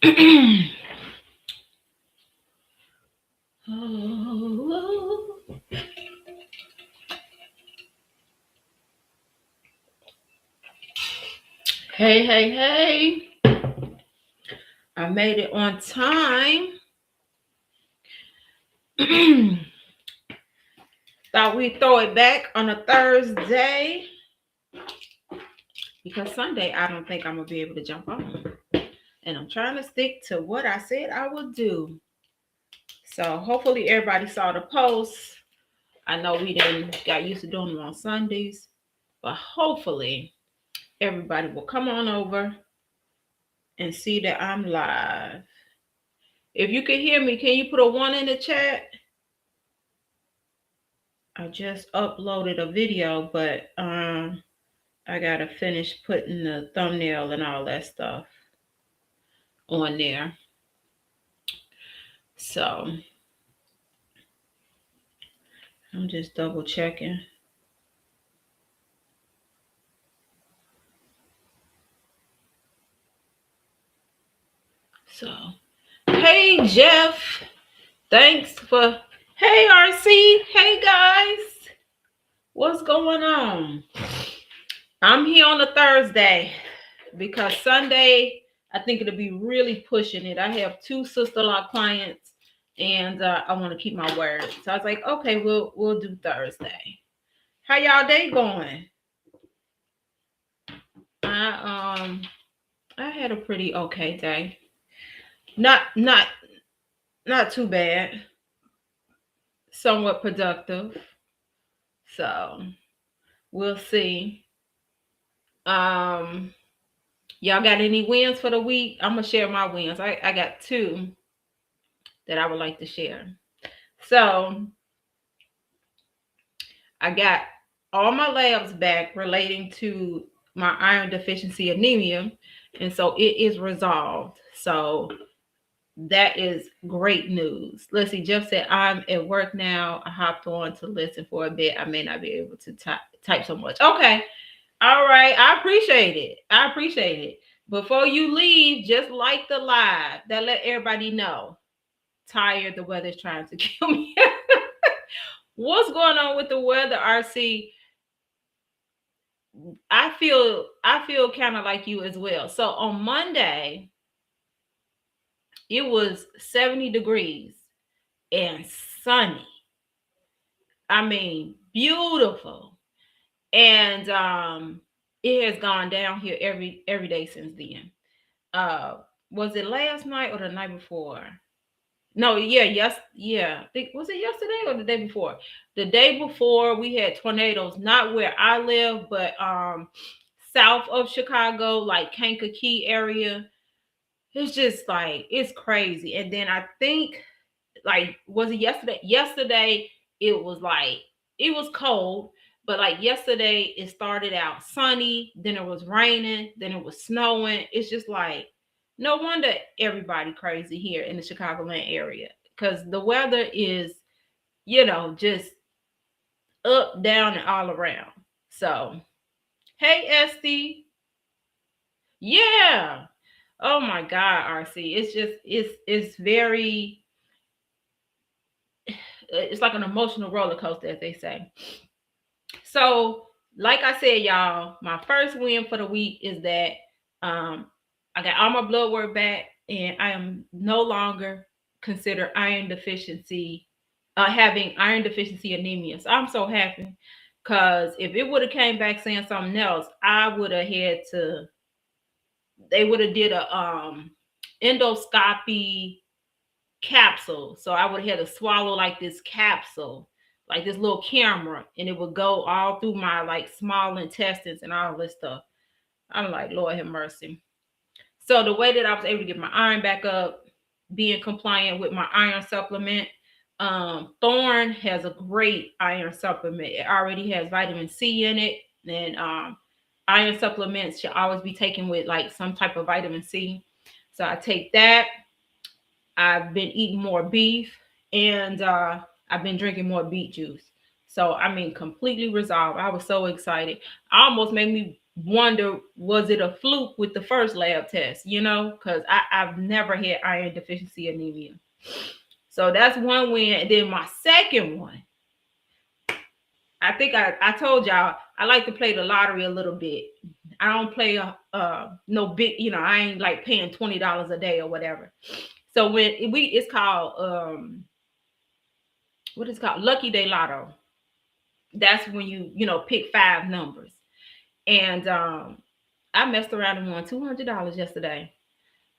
Oh, hey, hey, hey. I made it on time. Thought we'd throw it back on a Thursday because Sunday I don't think I'm going to be able to jump on. And I'm trying to stick to what I said I would do. So hopefully everybody saw the post. I know we didn't got used to doing them on Sundays, but hopefully everybody will come on over and see that I'm live. If you can hear me, can you put a one in the chat? I just uploaded a video, but I gotta finish putting the thumbnail and all that stuff on there. So I'm just double checking. So hey Jeff, thanks for hey RC, hey guys, what's going on? I'm here on a Thursday because Sunday I think it'll be really pushing it. I have two Sisterlock clients and I want to keep my word. So I was like, okay, we'll do Thursday. How y'all day going? I I had a pretty okay day. Not too bad. Somewhat productive. So we'll see. Um y'all got any wins for the week? I'm gonna share my wins. I got two that I would like to share. So I got all my labs back relating to my iron deficiency anemia, and so it is resolved. So that is great news. Let's see, Jeff said, I'm at work now. I hopped on to listen for a bit. I may not be able to type so much. Okay. All right. I appreciate it. I appreciate it. Before you leave, just like the live. That let everybody know. Tired. The weather's trying to kill me. What's going on with the weather, RC? I feel kind of like you as well. So on Monday, it was 70 degrees and sunny. I mean, beautiful. And it has gone down here every day since then. Was it last night or the night before? No, yeah. Was it yesterday or the day before? The day before we had tornadoes, not where I live, but south of Chicago, like Kankakee area. It's just like it's crazy. And then I think like was it yesterday? Yesterday it was like it was cold, but like yesterday it started out sunny, then it was raining, then it was snowing. It's just like no wonder everybody crazy here in the Chicagoland area because the weather is, just up, down, and all around. So, hey, Esty. Yeah. Oh my God, RC. It's very it's like an emotional roller coaster, as they say. So, like I said, y'all, my first win for the week is that I got all my blood work back, and I am no longer considered iron deficiency, having iron deficiency anemia. So I'm so happy because if it would have came back saying something else, I would have had to. They would have did a endoscopy capsule. So I would have had to swallow like this capsule, like this little camera, and it would go all through my like small intestines and all this stuff. I'm like, Lord have mercy. So the way that I was able to get my iron back up, being compliant with my iron supplement, Thorne has a great iron supplement. It already has vitamin C in it, and iron supplements should always be taken with like some type of vitamin C. So I take that. I've been eating more beef and I've been drinking more beet juice. So I mean, completely resolved. I was so excited. I almost made me wonder, was it a fluke with the first lab test, because I've never had iron deficiency anemia. So that's one win. And then my second one, I think I told y'all I like to play the lottery a little bit. I don't play no big, I ain't like paying $20 a day or whatever. So when it's called what is it called? Lucky Day Lotto. That's when you pick 5 numbers. And I messed around and won $200 yesterday.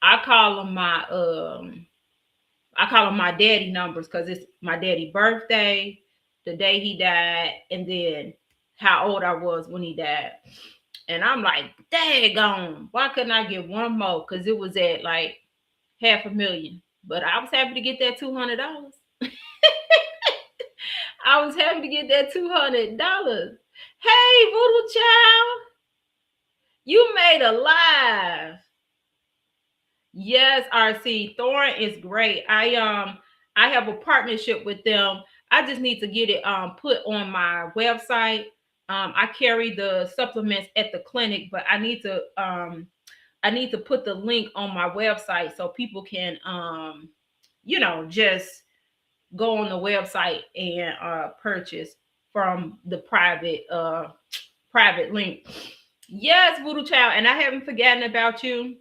I call them my daddy numbers because it's my daddy birthday, the day he died, and then how old I was when he died. And I'm like, daggone, why couldn't I get one more? Because it was at like $500,000. But I was happy to get that $200. I was happy to get that $200. Hey, Voodoo Child, you made a live. Yes, RC Thorn is great. I have a partnership with them. I just need to get it put on my website. I carry the supplements at the clinic, but I need to put the link on my website so people can just go on the website and purchase from the private link. Yes, Voodoo Child, and I haven't forgotten about you.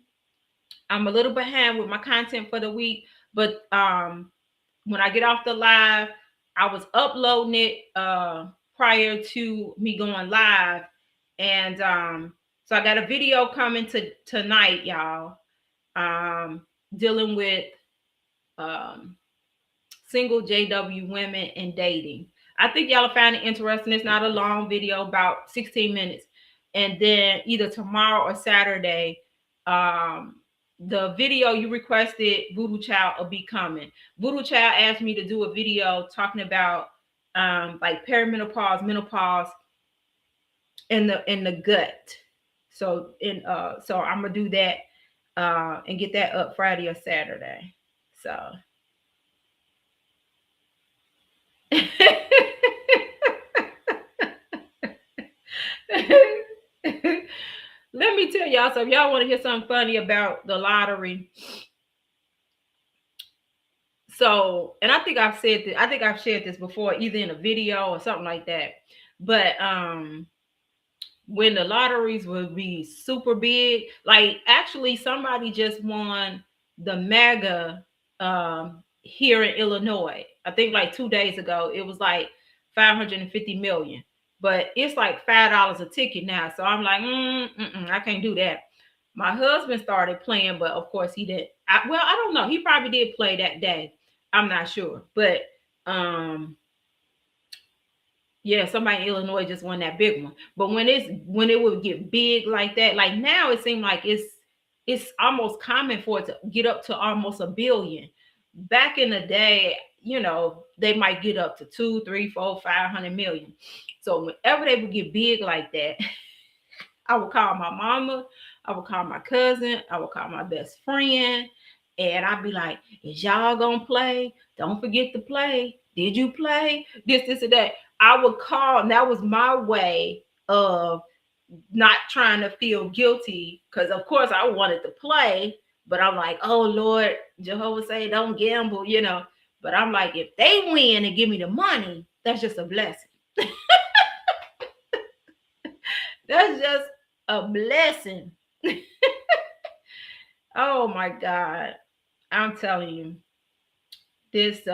I'm a little behind with my content for the week, but when I get off the live, I was uploading it prior to me going live, and so I got a video coming tonight, y'all, dealing with single JW women and dating. I think y'all will find it interesting. It's not a long video, about 16 minutes, and then either tomorrow or Saturday, the video you requested, Voodoo Child, will be coming. Voodoo Child asked me to do a video talking about like perimenopause, menopause, in the gut. So so I'm gonna do that and get that up Friday or Saturday. So let me tell y'all, so if y'all want to hear something funny about the lottery. So, and I think I've shared this before, either in a video or something like that. But when the lotteries would be super big, like actually somebody just won the mega here in Illinois. I think like 2 days ago, it was like 550 million. But it's like $5 a ticket now. So I'm like, I can't do that. My husband started playing, but of course he didn't. I don't know. He probably did play that day. I'm not sure. But yeah, somebody in Illinois just won that big one. But when it would get big like that, like now it seems like it's almost common for it to get up to almost $1 billion. Back in the day, they might get up to 2, 3, 4, 500 million. So whenever they would get big like that, I would call my mama, I would call my cousin, I would call my best friend, and I'd be like, is y'all gonna play? Don't forget to play. Did you play? This, and that. I would call, and that was my way of not trying to feel guilty, because of course I wanted to play, but I'm like, oh Lord, Jehovah say don't gamble, But I'm like, if they win and give me the money, that's just a blessing. That's just a blessing. Oh my God. I'm telling you, this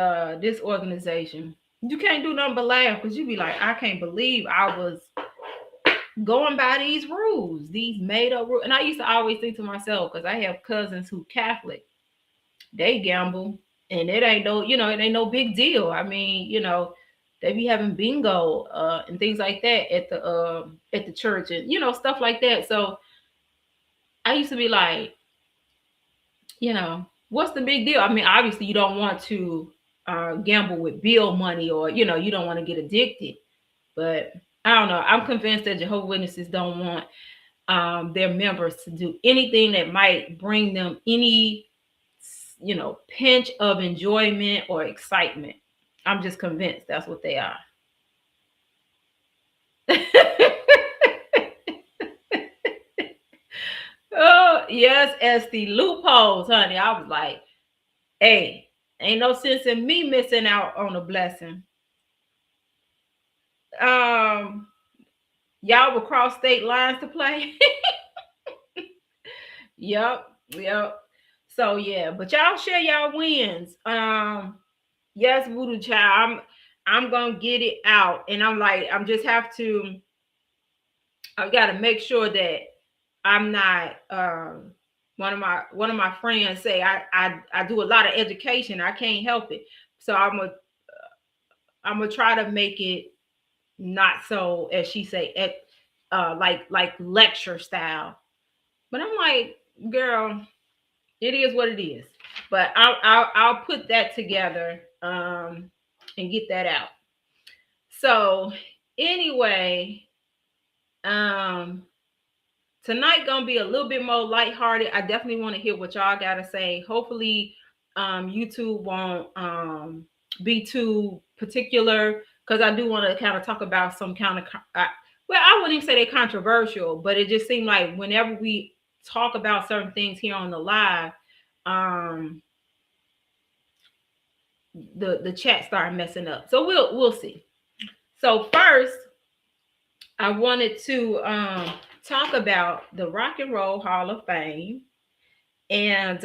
organization, you can't do nothing but laugh, because you be like, I can't believe I was going by these rules, these made up rules. And I used to always think to myself, because I have cousins who Catholic, they gamble, and it ain't no big deal. I mean, they be having bingo and things like that at the church, and stuff like that. So I used to be like, what's the big deal? I mean, obviously you don't want to gamble with bill money, or you don't want to get addicted. But I don't know. I'm convinced that Jehovah's Witnesses don't want their members to do anything that might bring them any, pinch of enjoyment or excitement. I'm just convinced that's what they are. Yes, Esty, loopholes, honey. I was like, hey, ain't no sense in me missing out on a blessing. Um, y'all will cross state lines to play. Yep, yep. So yeah, but y'all share y'all wins. Yes, Voodoo Child. I'm gonna get it out, and I'm like, I'm just have to. I've got to make sure that I'm not. One of my friends say I do a lot of education. I can't help it, so I'm gonna try to make it not so, as she say, like lecture style. But I'm like, girl, it is what it is. But I'll put that together and get that out. So anyway, um tonight gonna be a little bit more lighthearted. I definitely want to hear what y'all gotta say. Hopefully, YouTube won't be too particular, because I do want to kind of talk about some kind of well, I wouldn't even say they're controversial, but it just seemed like whenever we talk about certain things here on the live, um, the chat started messing up. So we'll see. So first, I wanted to talk about the Rock and Roll Hall of Fame. And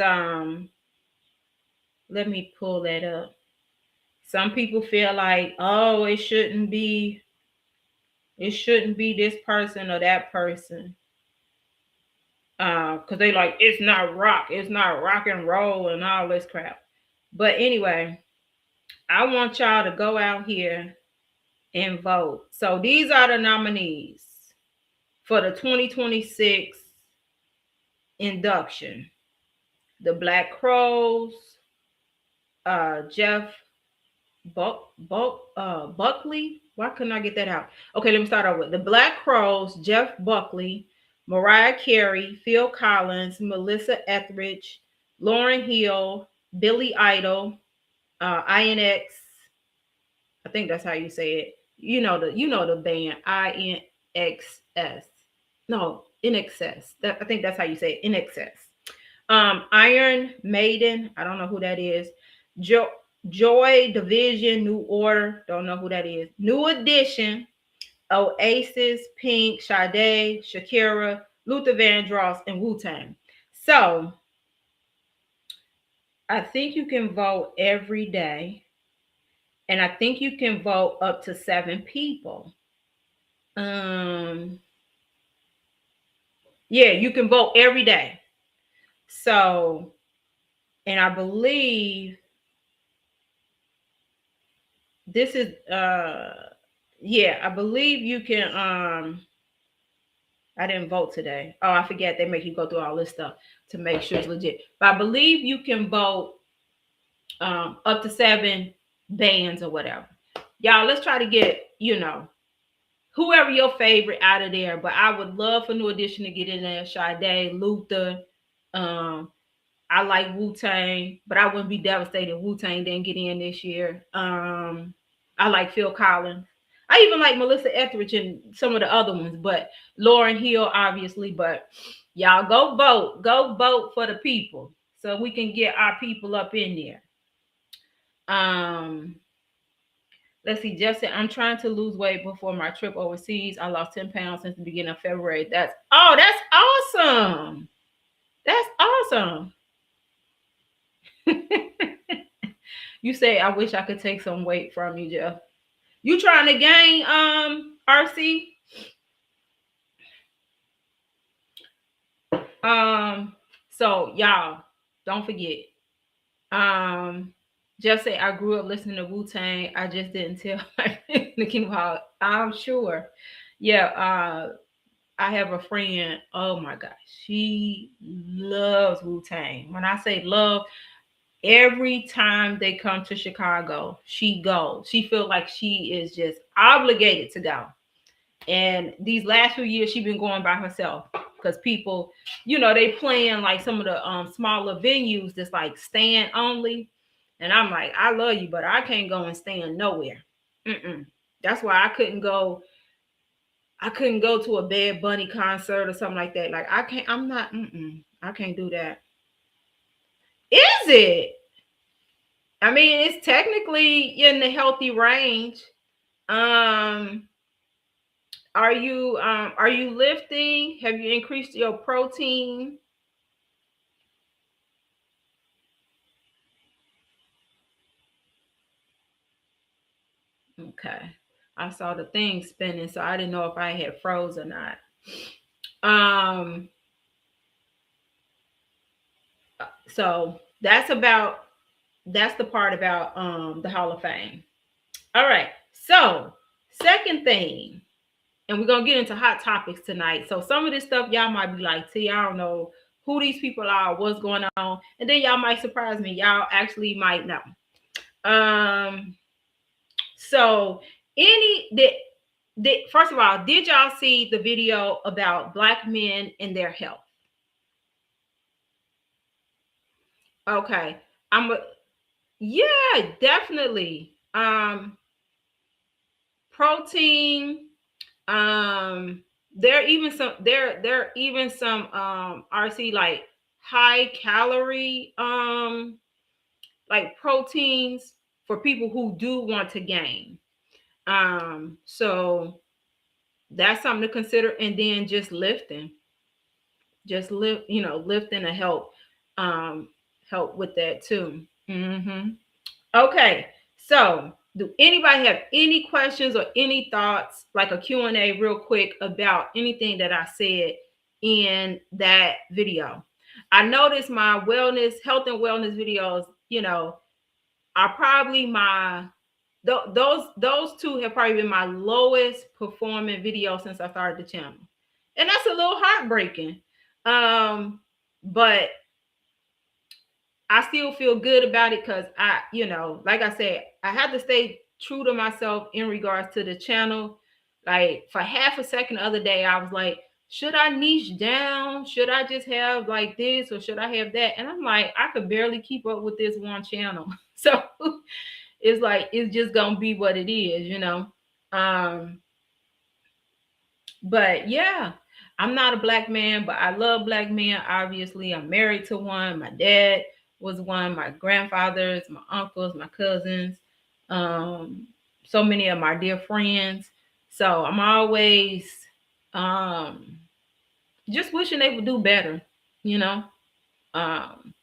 let me pull that up. Some people feel like, oh, it shouldn't be this person or that person. Because they like, it's not rock and roll and all this crap. But anyway, I want y'all to go out here and vote. So these are the nominees for the 2026 induction. The Black Crowes, Jeff Buckley. Why couldn't I get that out? Okay, let me start over. The Black Crowes, Jeff Buckley, Mariah Carey, Phil Collins, Melissa Etheridge, Lauryn Hill, Billy Idol, INX. I think that's how you say it. You know the band INXS. No, INXS. I think that's how you say it. INXS. Iron Maiden. I don't know who that is. Joy Division, New Order. Don't know who that is. New Edition, Oasis, Pink, Sade, Shakira, Luther Vandross, and Wu-Tang. So I think you can vote every day, and I think you can vote up to 7 people. Um, yeah, you can vote every day. So, and I believe this is yeah, I believe you can I didn't vote today. Oh, I forget they make you go through all this stuff to make sure it's legit. But I believe you can vote up to 7 bands or whatever. Y'all, let's try to get, whoever your favorite out of there. But I would love for New Edition to get in there. Sade, Luther. I like Wu-Tang, but I wouldn't be devastated if Wu-Tang didn't get in this year. I like Phil Collins. I even like Melissa Etheridge and some of the other ones, but Lauryn Hill, obviously. But y'all go vote. Go vote for the people so we can get our people up in there. Let's see. Jeff said, I'm trying to lose weight before my trip overseas. I lost 10 pounds since the beginning of February. That's awesome. That's awesome. You say, I wish I could take some weight from you, Jeff. You trying to gain RC? So y'all don't forget. Jeff say, I grew up listening to Wu-Tang. I just didn't tell Nicki about. I'm sure. Yeah, I have a friend. Oh my gosh, she loves Wu-Tang. When I say love, every time they come to Chicago, she goes. She feels like she is just obligated to go. And these last few years, she's been going by herself because people, they playing like some of the smaller venues that's like stand only. And I'm like, I love you, but I can't go and stand nowhere. That's why I couldn't go. I couldn't go to a Bad Bunny concert or something like that. Like I can't. I'm I can't do that. Is it? I mean, it's technically in the healthy range. Um, are you lifting? Have you increased your protein? Okay. I saw the thing spinning, so I didn't know if I had froze or not. Um, so that's the part about the Hall of Fame. All right. So, second thing, and we're gonna get into hot topics tonight. So some of this stuff y'all might be like, see, I don't know who these people are, what's going on, and then y'all might surprise me. Y'all actually might know. Um, so any did first of all, did y'all see the video about black men and their health? Okay. I'm a, yeah, definitely. Protein, um there are even some RC like high calorie like proteins for people who do want to gain. So that's something to consider. And then just lifting, just lift, lifting to um help with that too. Okay, so do anybody have any questions or any thoughts, like a Q&A real quick about anything that I said in that video? I noticed my health and wellness videos, are probably those two have probably been my lowest performing video since I started the channel. And that's a little heartbreaking. But I still feel good about it because like I said, I had to stay true to myself in regards to the channel. Like for half a second the other day, I was like, should I niche down? Should I just have like this or should I have that? And I'm like, I could barely keep up with this one channel. So it's like, it's just gonna be what it is. Um, but yeah, I'm not a black man, but I love black men. Obviously, I'm married to one. My dad was one. My grandfathers, my uncles, my cousins, um, so many of my dear friends. So I'm always um, just wishing they would do better, you know. Um,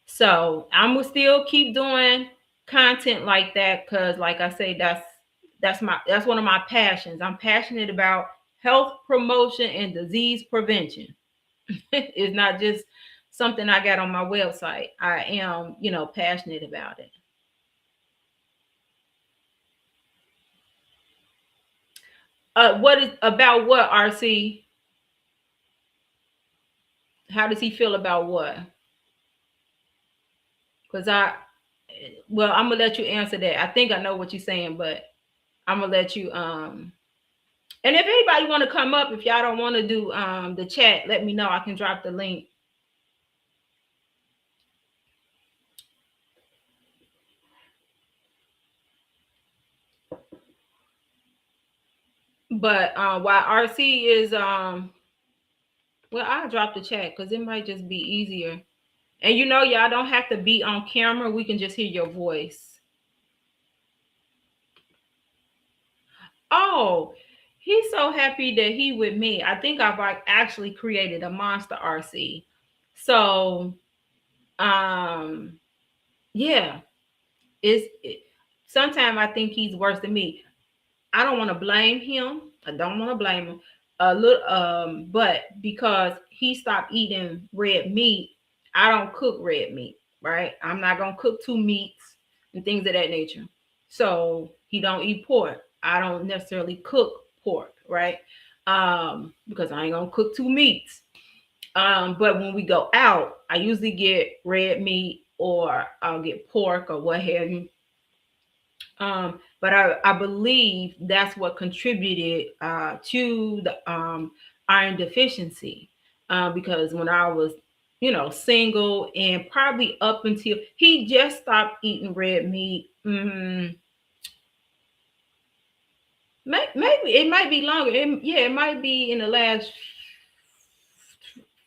so I'm gonna still keep doing content like that because, like I say, that's one of my passions. I'm passionate about health promotion and disease prevention. It's not just something I got on my website. I am, passionate about it. What is about what, RC? How does he feel about what? Because well, I'm gonna let you answer that. I think I know what you're saying, but I'm gonna let you. And if anybody want to come up, if y'all don't want to do the chat, let me know. I can drop the link. But while RC is well, I'll drop the chat because it might just be easier. And y'all don't have to be on camera. We can just hear your voice. Oh, he's so happy that he with me. I think I've like actually created a monster RC. So um yeah, sometimes I think he's worse than me. I don't want to blame him. I don't want to blame him a little, but because he stopped eating red meat, I don't cook red meat, right? I'm not gonna cook two meats and things of that nature. So he don't eat pork. I don't necessarily cook pork, right? Because I ain't gonna cook two meats. But when we go out, I usually get red meat or I'll get pork or what have you. But I believe that's what contributed to the iron deficiency. Because when I was, single and probably up until he just stopped eating red meat, maybe it might be longer. Yeah, it might be in the last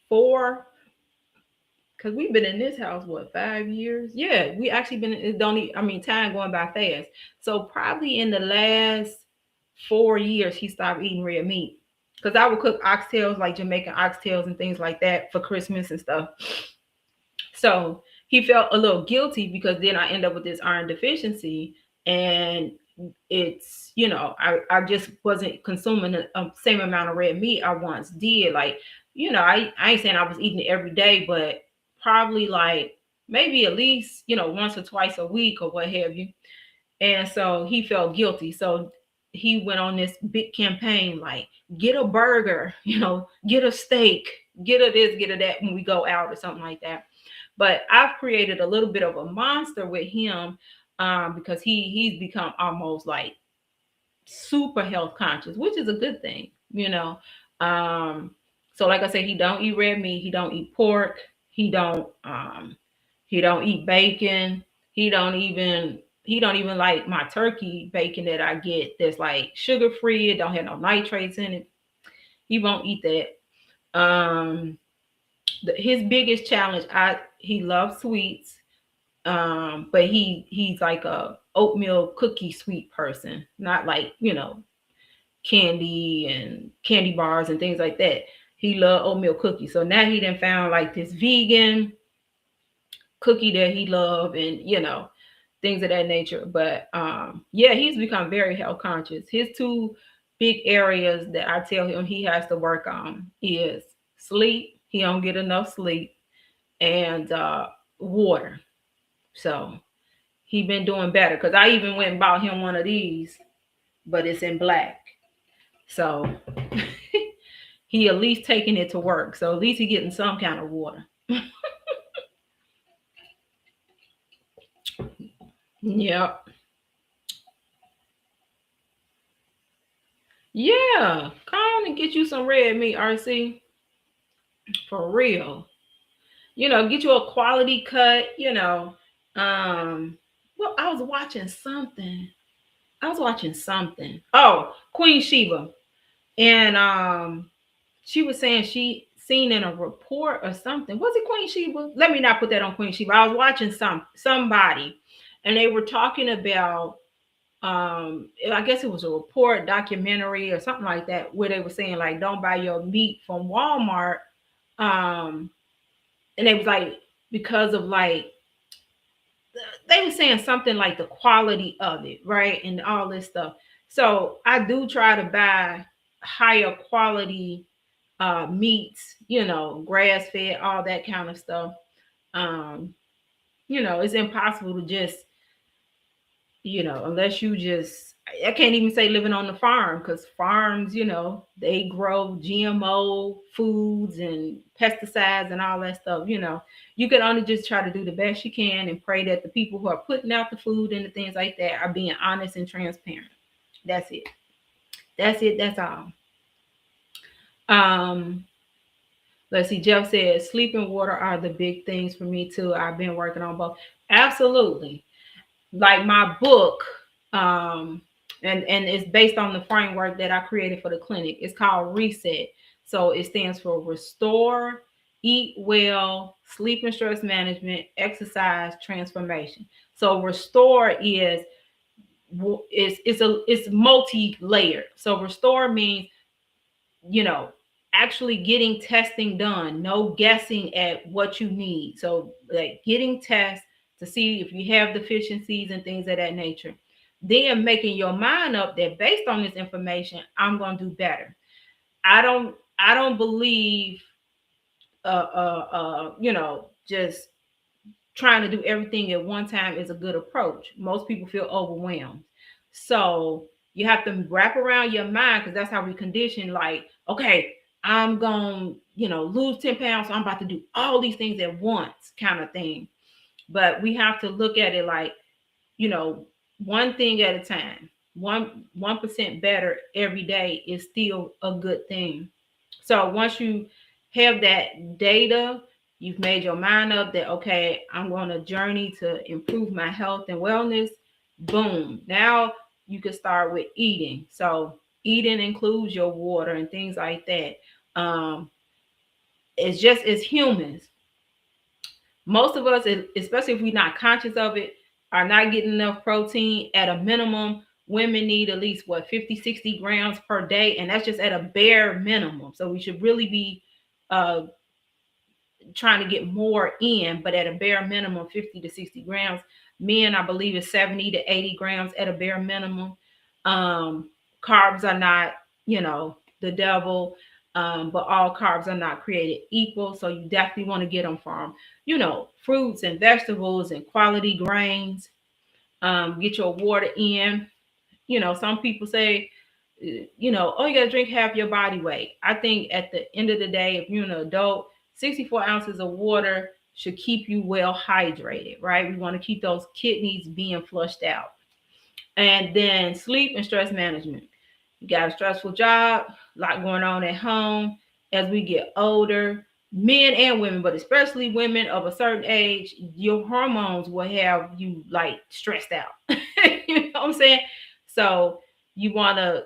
4. because we've been in this house, what, 5 years? Yeah, we actually been, it don't even, I mean, time going by fast. So probably in the last 4 years, he stopped eating red meat. Because I would cook oxtails, like Jamaican oxtails and things like that for Christmas and stuff. So he felt a little guilty because then I end up with this iron deficiency. And it's, I just wasn't consuming the same amount of red meat I once did. Like, I ain't saying I was eating it every day, but probably like maybe at least, once or twice a week or what have you. And so he felt guilty. So he went on this big campaign, like, get a burger, get a steak, get a this, get a that when we go out or something like that. But I've created a little bit of a monster with him, because he's become almost like super health conscious, which is a good thing. So like I said, he don't eat red meat, he don't eat pork, he don't eat bacon, he don't even like my turkey bacon that I get that's like sugar free, it don't have no nitrates in it. He won't eat that. His biggest challenge, he loves sweets, but he's like a oatmeal cookie sweet person, not like candy and candy bars and things like that. He loved oatmeal cookies. So now he done found like this vegan cookie that he loved, and things of that nature. But yeah, he's become very health conscious. His two big areas that I tell him he has to work on is sleep. He don't get enough sleep, and water. So he been doing better, because I even went and bought him one of these, but it's in black. So he at least taking it to work. So at least he getting some kind of water. Yep. Yeah. Come on and get you some red meat, RC. For real. Get you a quality cut. Um, well, I was watching something. Oh, Queen Sheba. And she was saying she seen in a report or something. Was it Queen Sheba? Let me not put that on Queen Sheba. I was watching somebody, and they were talking about, I guess it was a report, documentary or something like that, where they were saying like, don't buy your meat from Walmart. Um, and it was like, because of like, they were saying something like the quality of it, right? And all this stuff. So I do try to buy higher quality meats, grass fed, all that kind of stuff. Um, it's impossible to just, unless you just, I can't even say living on the farm, because farms, they grow GMO foods and pesticides and all that stuff. You can only just try to do the best you can and pray that the people who are putting out the food and the things like that are being honest and transparent. That's it. That's it. That's all. Um, let's see. Jeff said sleep and water are the big things for me too. I've been working on both. Absolutely. Like my book, and it's based on the framework that I created for the clinic. It's called Reset. So it stands for Restore, Eat Well, Sleep and Stress Management, Exercise, Transformation. So Restore it's multi-layered. So Restore means, you know, actually getting testing done, no guessing at what you need. So like getting tests to see if you have deficiencies and things of that nature. Then making your mind up that based on this information, I'm going to do better. I don't believe just trying to do everything at one time is a good approach. Most people feel overwhelmed. So you have to wrap around your mind, because that's how we condition, like, okay, I'm going to, lose 10 pounds. So I'm about to do all these things at once kind of thing. But we have to look at it like, you know, one thing at a time. 1% better every day is still a good thing. So once you have that data, you've made your mind up that, okay, I'm going to journey to improve my health and wellness. Boom. Now you can start with eating. So eating includes your water and things like that. It's just as humans, Most of us, especially if we're not conscious of it, are not getting enough protein. At a minimum, women need at least 50-60 grams per day, and that's just at a bare minimum. So we should really be uh, trying to get more in, but at a bare minimum 50 to 60 grams. Men, I believe, is 70 to 80 grams at a bare minimum. Carbs are not, the devil, but all carbs are not created equal. So you definitely want to get them from, fruits and vegetables and quality grains. Get your water in. Some people say, oh, you got to drink half your body weight. I think at the end of the day, if you're an adult, 64 ounces of water should keep you well hydrated, right? We want to keep those kidneys being flushed out. And then sleep and stress management. You got a stressful job, a lot going on at home. As we get older, men and women, but especially women of a certain age, your hormones will have you like stressed out. You know what I'm saying? So you want to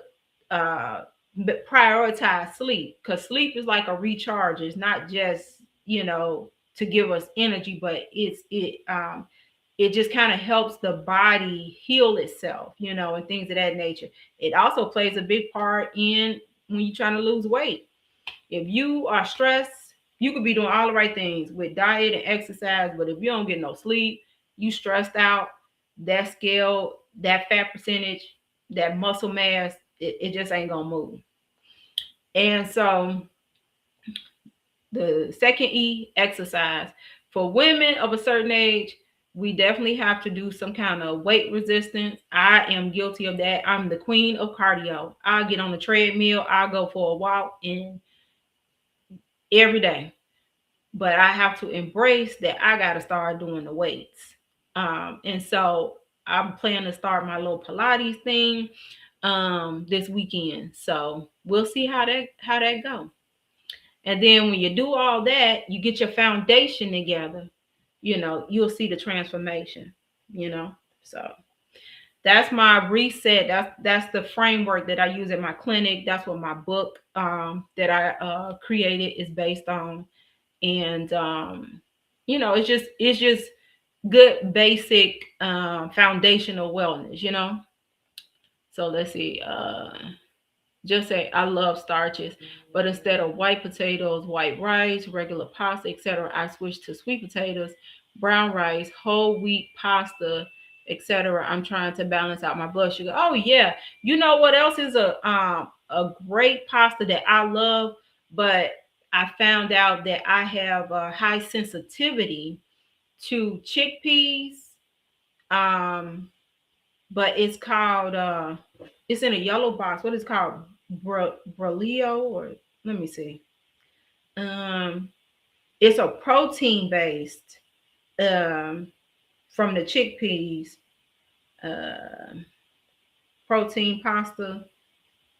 prioritize sleep, because sleep is like a recharge. It's not just to give us energy, but it just kind of helps the body heal itself, and things of that nature. It also plays a big part in when you're trying to lose weight. If you are stressed, you could be doing all the right things with diet and exercise, but if you don't get no sleep, you stressed out, that scale, that fat percentage, that muscle mass, it just ain't gonna move. And so the second E, exercise. For women of a certain age, we definitely have to do some kind of weight resistance. I am guilty of that. I'm the queen of cardio. I'll get on the treadmill, I'll go for a walk and every day. But I have to embrace that I got to start doing the weights. And so I'm planning to start my little Pilates thing this weekend. So we'll see how that go. And then when you do all that, you get your foundation together, you'll see the transformation, So that's my reset. That's the framework that I use at my clinic. That's what my book that I created is based on. And it's just good basic foundational wellness. So let's see. Just say I love starches, but instead of white potatoes, white rice, regular pasta, etc., I switched to sweet potatoes, brown rice, whole wheat pasta, etc. I'm trying to balance out my blood sugar. Oh yeah, you know what else is a great pasta that I love, but I found out that I have a high sensitivity to chickpeas. Um, but it's called it's in a yellow box. What is it called? Brolio, or let me see. Um, it's a protein based from the chickpeas uh, protein pasta.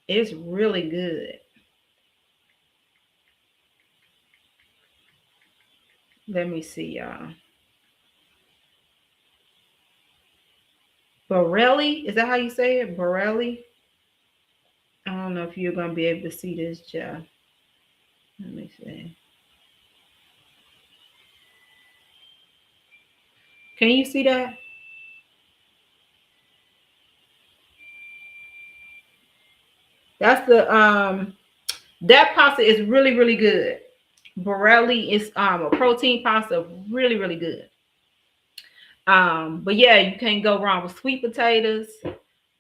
It's really good. Let me see, y'all. Borelli, is that how you say it? Borelli. I don't know if you're gonna be able to see this, Jeff. Let me see. Can you see that? That's the that pasta is really, really good. Borelli is a protein pasta, really, really good. But yeah, you can't go wrong with sweet potatoes,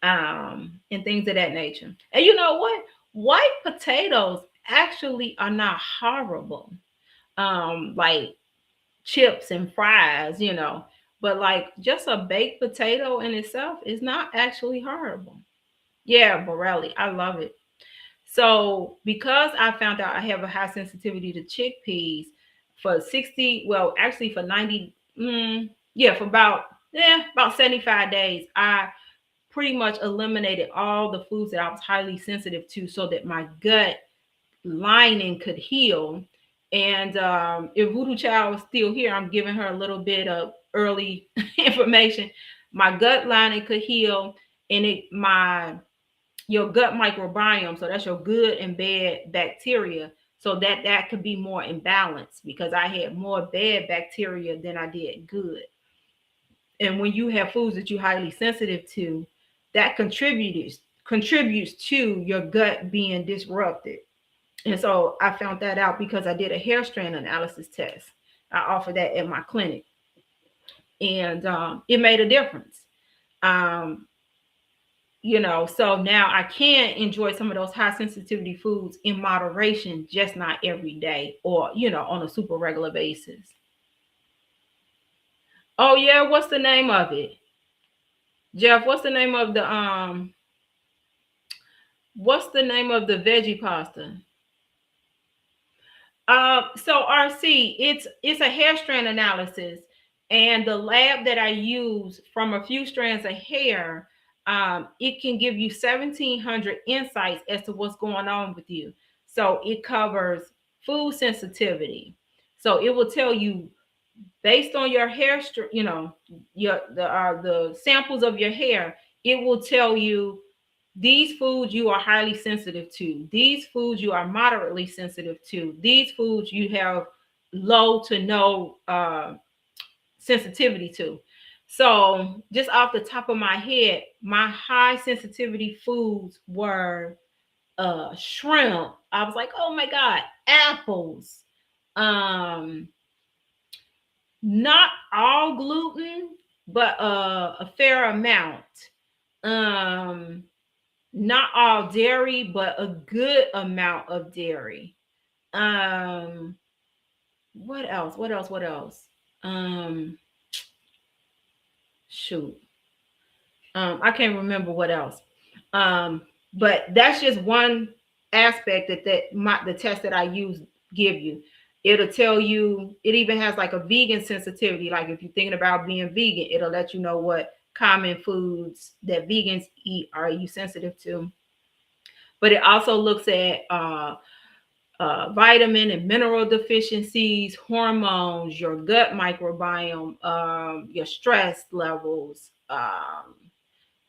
and things of that nature. And you know what? White potatoes actually are not horrible. Like chips and fries. But like just a baked potato in itself is not actually horrible. Yeah, Borelli, I love it. So because I found out I have a high sensitivity to chickpeas, for 60, well, actually for 90, yeah, for about 75 days, I pretty much eliminated all the foods that I was highly sensitive to so that my gut lining could heal. And if Voodoo Child was still here, I'm giving her a little bit of early information. My gut lining could heal, and your gut microbiome, so that's your good and bad bacteria, so that could be more in balance, because I had more bad bacteria than I did good. And when you have foods that you're highly sensitive to, that contributes to your gut being disrupted. And so I found that out because I did a hair strand analysis test. I offer that at my clinic, and it made a difference. Um, so now I can enjoy some of those high sensitivity foods in moderation, just not every day or, on a super regular basis. Oh yeah, what's the name of it? Jeff, what's the name of the veggie pasta? So RC, it's a hair strand analysis, and the lab that I use from a few strands of hair, it can give you 1,700 insights as to what's going on with you. So it covers food sensitivity. So it will tell you based on your hair, the samples of your hair. It will tell you these foods you are highly sensitive to. These foods you are moderately sensitive to. These foods you have low to no sensitivity to. So just off the top of my head, my high sensitivity foods were shrimp. I was like, oh my God, apples. Not all gluten, but a fair amount. Um, Not all dairy, but a good amount of dairy. Um, what else? What else? What else? Um, Shoot. I can't remember what else. But that's just one aspect the test that I use give you. It'll tell you, it even has like a vegan sensitivity. Like if you're thinking about being vegan, it'll let you know what common foods that vegans eat are you sensitive to. But it also looks at vitamin and mineral deficiencies, hormones, your gut microbiome, your stress levels,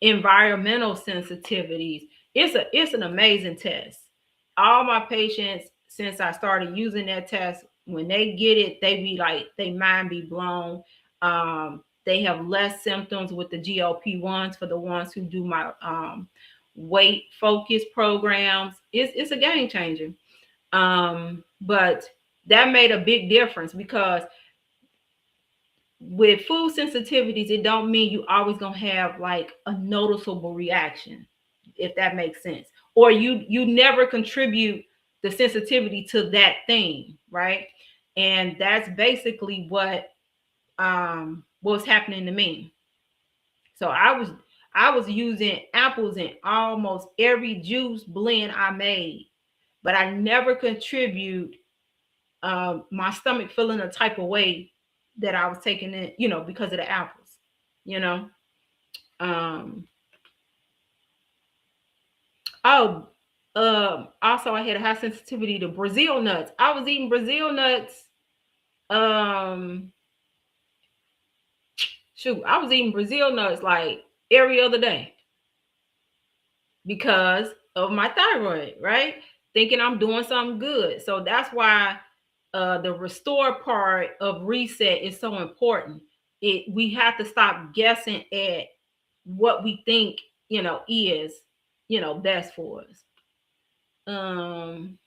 environmental sensitivities. It's an amazing test. All my patients, since I started using that test, when they get it, they be like, they mind be blown. They have less symptoms with the GLP-1s for the ones who do my weight focus programs. It's a game changer. But that made a big difference, because with food sensitivities, it don't mean you always gonna have like a noticeable reaction, if that makes sense. Or you never contribute the sensitivity to that thing, right? And that's basically what was happening to me. So I was using apples in almost every juice blend I made, but I never contribute my stomach feeling a type of way that I was taking it, because of the apples, you know. Um, oh, Also I had a high sensitivity to Brazil nuts. I was eating Brazil nuts. Um, I was eating Brazil nuts like every other day because of my thyroid, right? Thinking I'm doing something good. So that's why the restore part of reset is so important. We have to stop guessing at what we think, is, best for us. Um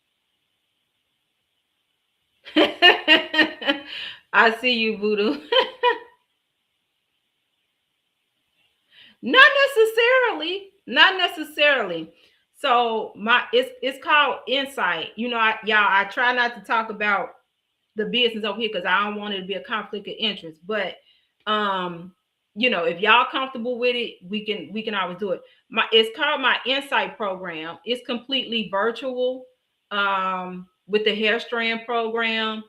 I see you, Voodoo. Not necessarily. Not necessarily. So it's called insight. I try not to talk about the business over here because I don't want it to be a conflict of interest. But if y'all comfortable with it, we can always do it. It's called my Insight program. It's completely virtual with the hair strand program.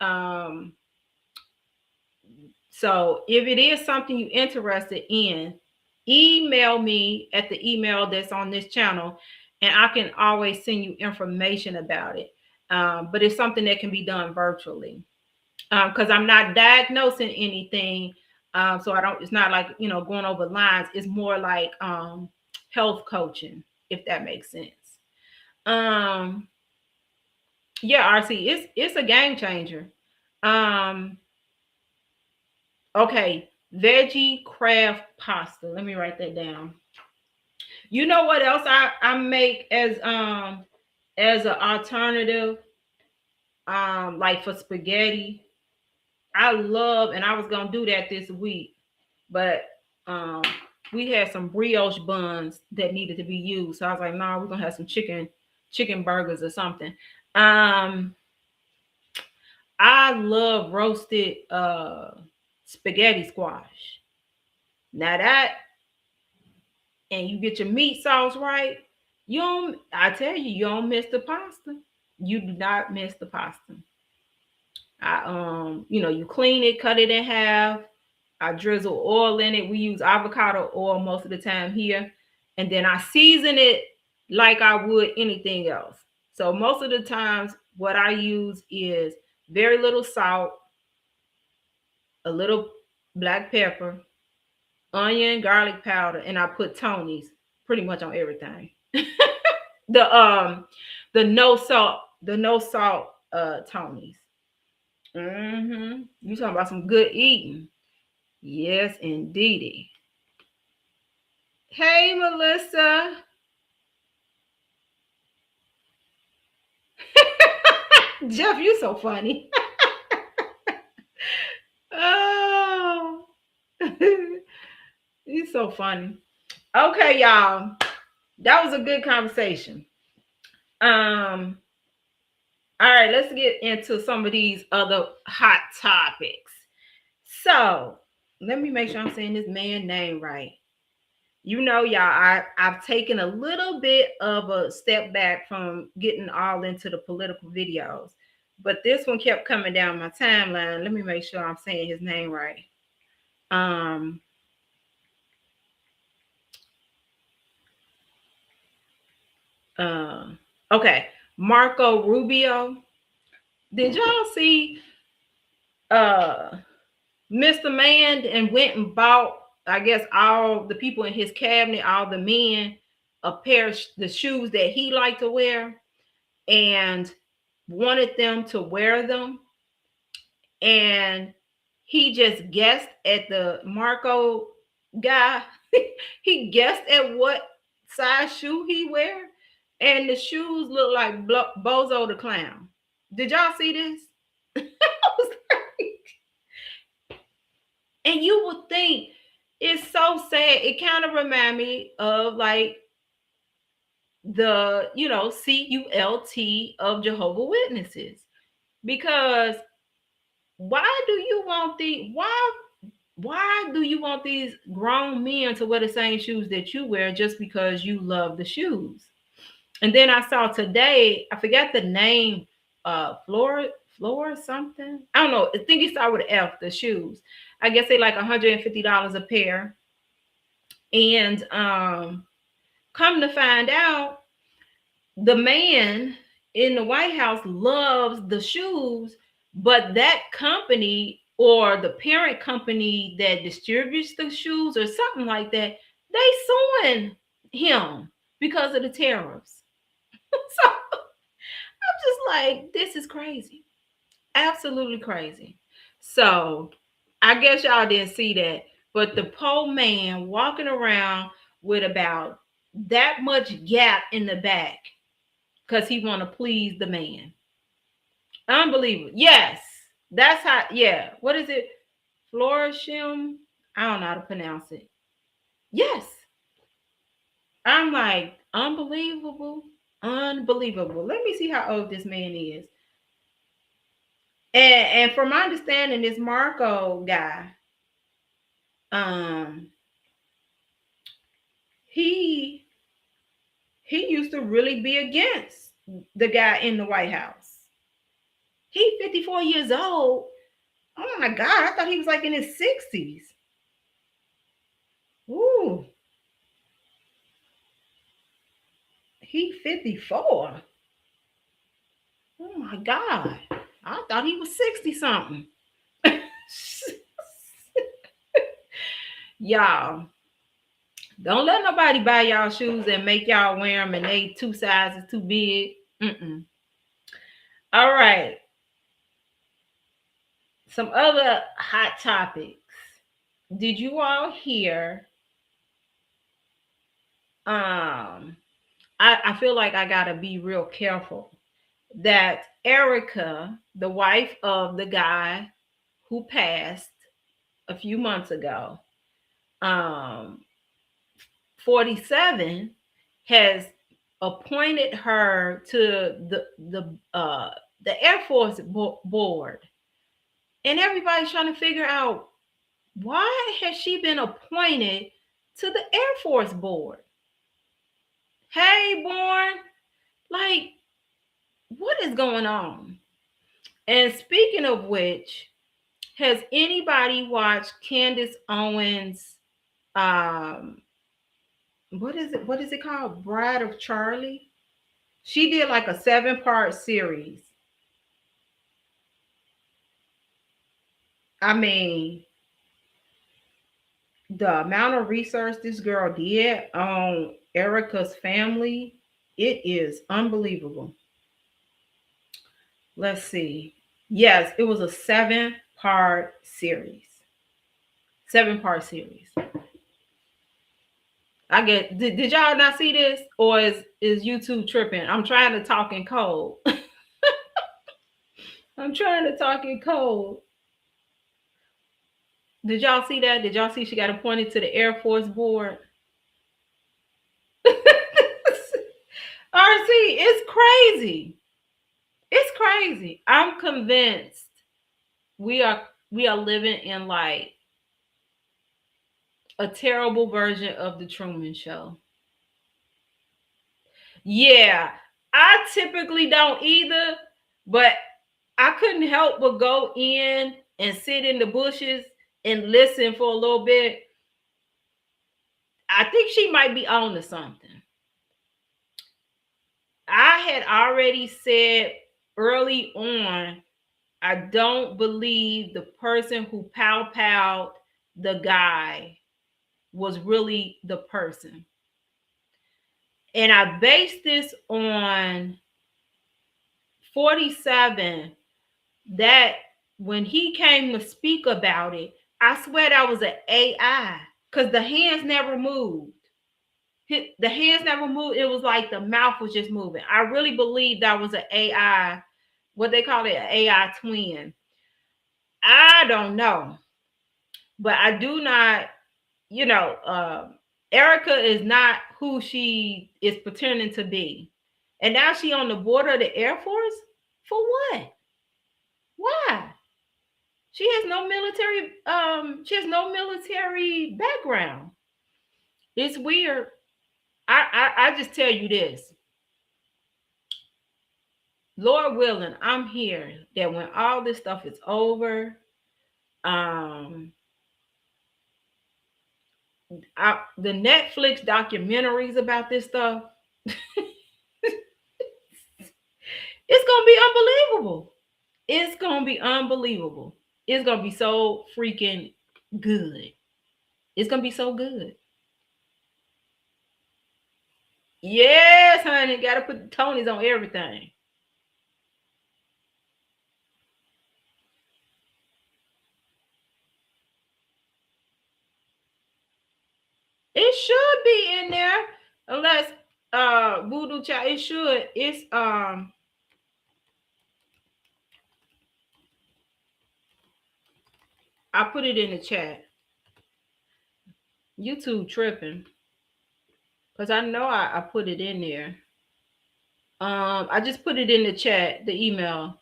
Um, so if it is something you're interested in, email me at the email that's on this channel, and I can always send you information about it. But it's something that can be done virtually because I'm not diagnosing anything. So I don't. It's not like going over lines. It's more like health coaching, if that makes sense. Um, Yeah, RC, it's a game changer. Um, okay, veggie craft pasta. Let me write that down. You know what else I make as an alternative, like for spaghetti. I love, and I was gonna do that this week, but um we had some brioche buns that needed to be used. So I was like, no, nah, we're gonna have some chicken burgers or something. Um I love roasted spaghetti squash. Now that, and you get your meat sauce right, you don't, I tell you, you don't miss the pasta. You do not miss the pasta. You clean it, cut it in half. I drizzle oil in it. We use avocado oil most of the time here. And then I season it like I would anything else. So most of the times what I use is very little salt, a little black pepper, onion, garlic powder, and I put Tony's pretty much on everything. the no salt Tony's. You talking about some good eating. Yes, indeedy. Hey, Melissa. Jeff, you so funny. Oh, he's so funny. Okay, y'all. That was a good conversation. Um, all right, let's get into some of these other hot topics. So let me make sure I'm saying this man name right. You know, y'all, I've taken a little bit of a step back from getting all into the political videos, but this one kept coming down my timeline. Let me make sure I'm saying his name right. Um, uh, okay, Marco Rubio. Did y'all see uh Mr. Man and went and bought, I guess, all the people in his cabinet, all the men, a pair of the shoes that he liked to wear, and wanted them to wear them. And he just guessed at the Marco guy. He guessed at what size shoe he wear, and the shoes look like Bozo the Clown. Did y'all see this? And you would think, it's so sad. It kind of remind me of like the, CULT of Jehovah Witnesses. Because why do you want why do you want these grown men to wear the same shoes that you wear just because you love the shoes? And then I saw today, I forgot the name, Flora something. I don't know. I think it started with an F, the shoes. I guess they like $150 a pair. And come to find out, the man in the White House loves the shoes, but that company or the parent company that distributes the shoes or something like that, they suing him because of the tariffs. So I'm just like, this is crazy. Absolutely crazy. So I guess y'all didn't see that, but the poor man walking around with about that much gap in the back because he want to please the man. Unbelievable. Yes, that's how. Yeah, what is it? Florishim. I don't know how to pronounce it. Yes, I'm like, unbelievable, unbelievable. Let me see how old this man is. And from my understanding, this Marco guy, um, he he used to really be against the guy in the White House. He 54 years old. Oh my God, I thought he was like in his 60s. Ooh, he 54. Oh my God. I thought he was 60 something. Y'all, don't let nobody buy y'all shoes and make y'all wear them and they two sizes too big. Mm-mm. All right. Some other hot topics. Did you all hear? I feel like I gotta be real careful that Erica, the wife of the guy who passed a few months ago, um, 47, has appointed her to the Air Force board, and everybody's trying to figure out why has she been appointed to the Air Force board. Hey, Born, like, what is going on? And speaking of which, has anybody watched Candace Owens? Um, what is it? What is it called? Bride of Charlie. She did like a 7-part series. I mean, the amount of research this girl did on Erica's family, it is unbelievable. Let's see. Yes, it was a 7-part series. 7-part series. I get. Did y'all not see this, or is YouTube tripping? I'm trying to talk in code. I'm trying to talk in code. Did y'all see that? Did y'all see she got appointed to the Air Force board? RC, it's crazy. It's crazy. I'm convinced we are living in like a terrible version of the Truman Show. Yeah, I typically don't either, but I couldn't help but go in and sit in the bushes and listen for a little bit. I think she might be on to something. I had already said early on, I don't believe the person who pow the guy was really the person. And I based this on 47, that when he came to speak about it, I swear that was an AI because the hands never moved. The hands never moved. It was like the mouth was just moving. I really believe that was an AI, what they call it, an AI twin. I don't know, but I do not, you know, Erica is not who she is pretending to be. And now she on the border of the Air Force? For what? Why? She has no military background. It's weird. I just tell you this. Lord willing, I'm here that when all this stuff is over, um the Netflix documentaries about this stuff, it's gonna be unbelievable. It's gonna be unbelievable. It's gonna be so freaking good. It's gonna be so good. Yes, honey. Gotta put the Tonys on everything. It should be in there. Unless Voodoo Child, it should. I put it in the chat. YouTube tripping. Because I know I put it in there. I just put it in the chat, the email.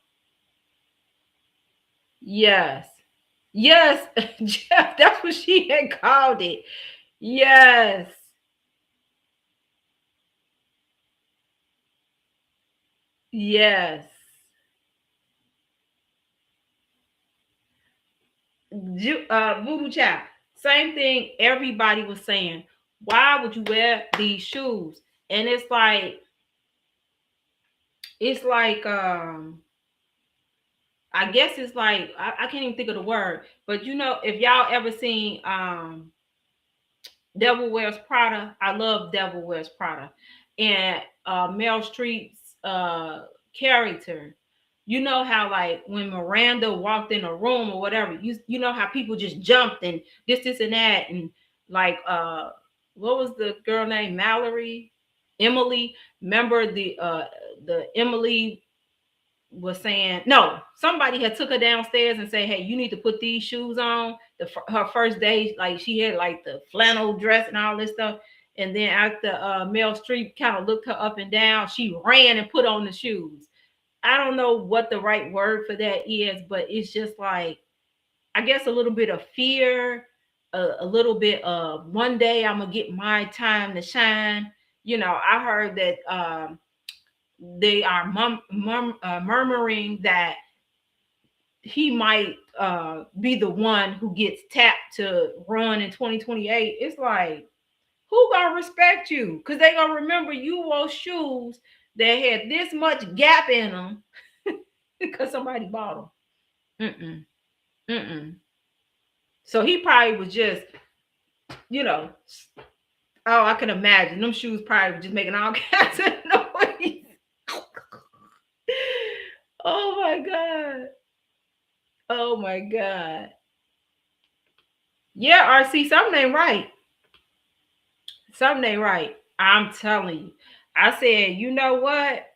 Yes. Yes, Jeff, that's what she had called it. Yes. Yes. Voodoo Child. Same thing everybody was saying. Why would you wear these shoes? And it's like I guess it's like I can't even think of the word, but you know, if y'all ever seen Devil Wears Prada, I love Devil Wears Prada. And Meryl Streep's character, You know how like when Miranda walked in a room or whatever, you know how people just jumped and this and that, and like what was the girl named Mallory? Emily. Remember the Emily was saying no, somebody had took her downstairs and say, hey, you need to put these shoes on. Her first day, like she had like the flannel dress and all this stuff. And then after Mel Streep kind of looked her up and down, she ran and put on the shoes. I don't know what the right word for that is, but it's just like, I guess a little bit of fear, a little bit of one day I'm gonna get my time to shine. You know, I heard that they are murmuring that he might be the one who gets tapped to run in 2028. It's like, who gonna respect you? Because they gonna remember you wore shoes that had this much gap in them because somebody bought them. Mm-mm. So he probably was just, you know, oh, I can imagine them shoes probably just making all kinds of noise. Oh my God. Oh my God. Yeah, RC, something ain't right. Something ain't right. I'm telling you. I said, you know what?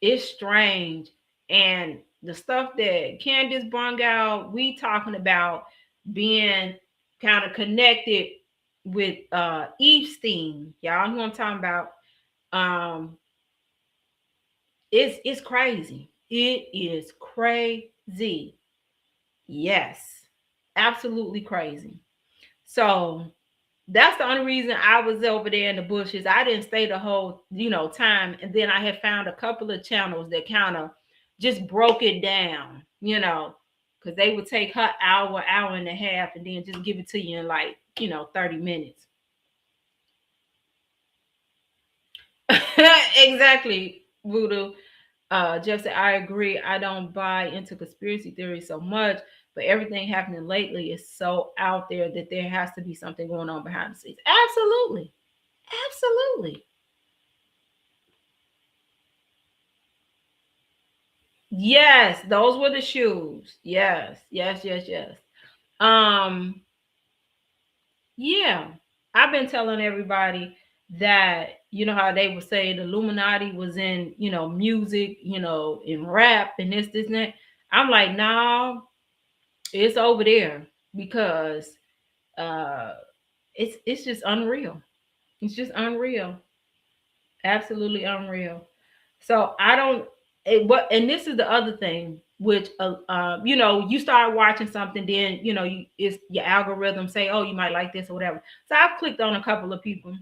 It's strange. And the stuff that Candace brung out, we talking about being kind of connected with Epstein. Y'all know what I'm talking about. Um, it's crazy. It is crazy. Yes, absolutely crazy. So that's the only reason I was over there in the bushes. I didn't stay the whole, time. And then I had found a couple of channels that kind of just broke it down, because they would take her hour and a half, and then just give it to you in like, 30 minutes. Exactly, Voodoo. Jeff said, I agree. I don't buy into conspiracy theories so much, but everything happening lately is so out there that there has to be something going on behind the scenes. Absolutely. Absolutely. Yes, those were the shoes. Yes, yes, yes, yes. Um, yeah. I've been telling everybody that, how they would say the Illuminati was in, music, in rap and this and that. I'm like, no, it's over there because uh it's just unreal. It's just unreal. Absolutely unreal. So I don't what and this is the other thing, which you start watching something, then it's your algorithm say, oh, you might like this or whatever. So I've clicked on a couple of people,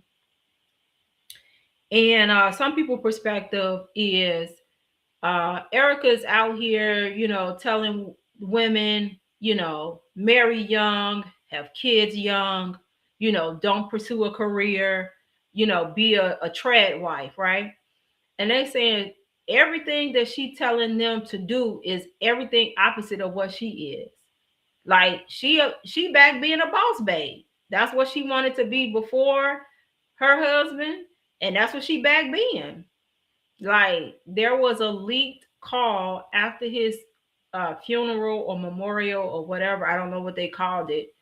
and some people perspective is Erica's out here, telling women, marry young, have kids young, don't pursue a career, be a trad wife, right? And they saying everything that she telling them to do is everything opposite of what she is. Like she back being a boss babe. That's what she wanted to be before her husband, and that's what she back being. Like there was a leaked call after his funeral or memorial or whatever. I don't know what they called it.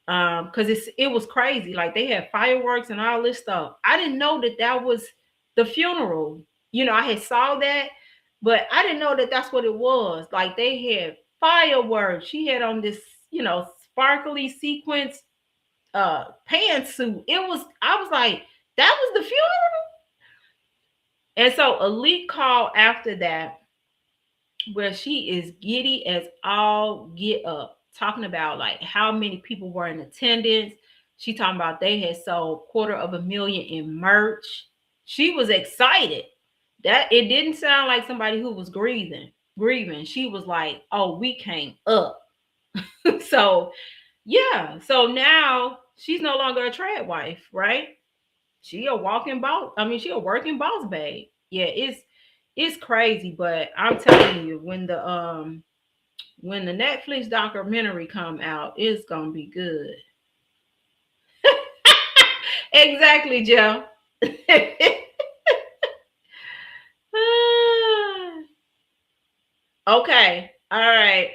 Because it was crazy. Like they had fireworks and all this stuff. I didn't know that was the funeral. I had saw that, but I didn't know that that's what it was. Like they had fireworks. She had on this, sparkly sequence pantsuit. I was like, that was the funeral. And so a leak call after that, where she is giddy as all get up, talking about like how many people were in attendance. She talking about they had sold $250,000 in merch. She was excited. That it didn't sound like somebody who was grieving. She was like, oh, we came up. So yeah. So now she's no longer a trad wife, right? She a walking boss. I mean, she a working boss babe. Yeah, it's crazy, but I'm telling you, when the Netflix documentary come out, it's gonna be good. Exactly, Joe. Okay. All right.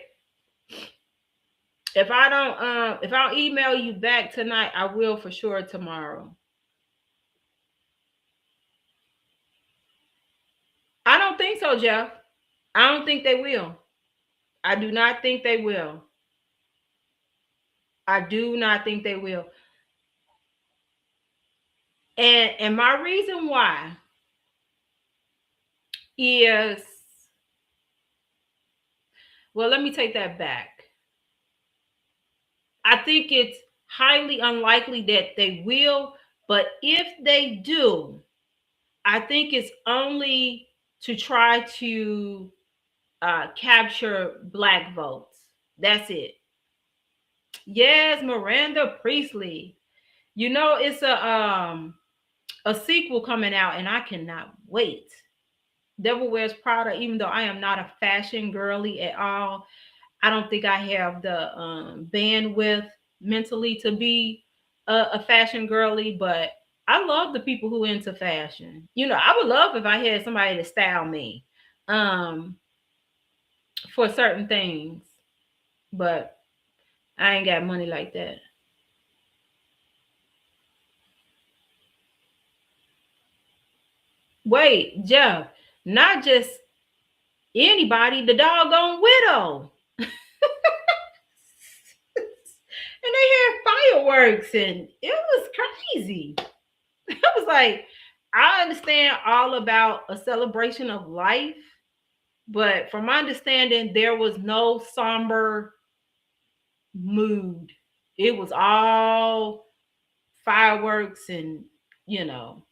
If I don't email you back tonight, I will for sure tomorrow. I don't think so, Jeff. I don't think they will. I do not think they will. I do not think they will. And my reason why is, well, let me take that back. I think it's highly unlikely that they will, but if they do, I think it's only to try to capture black votes. That's it. Yes, Miranda Priestley. You know, it's a sequel coming out, and I cannot wait. Devil Wears Prada. Even though I am not a fashion girly at all, I don't think I have the bandwidth mentally to be a fashion girly. But I love the people who into fashion. You know, I would love if I had somebody to style me um, for certain things, but I ain't got money like that. Wait, Jeff, not just anybody, the doggone widow. And they had fireworks and it was crazy. I was like, I understand all about a celebration of life, but from my understanding, there was no somber mood. It was all fireworks and, you know,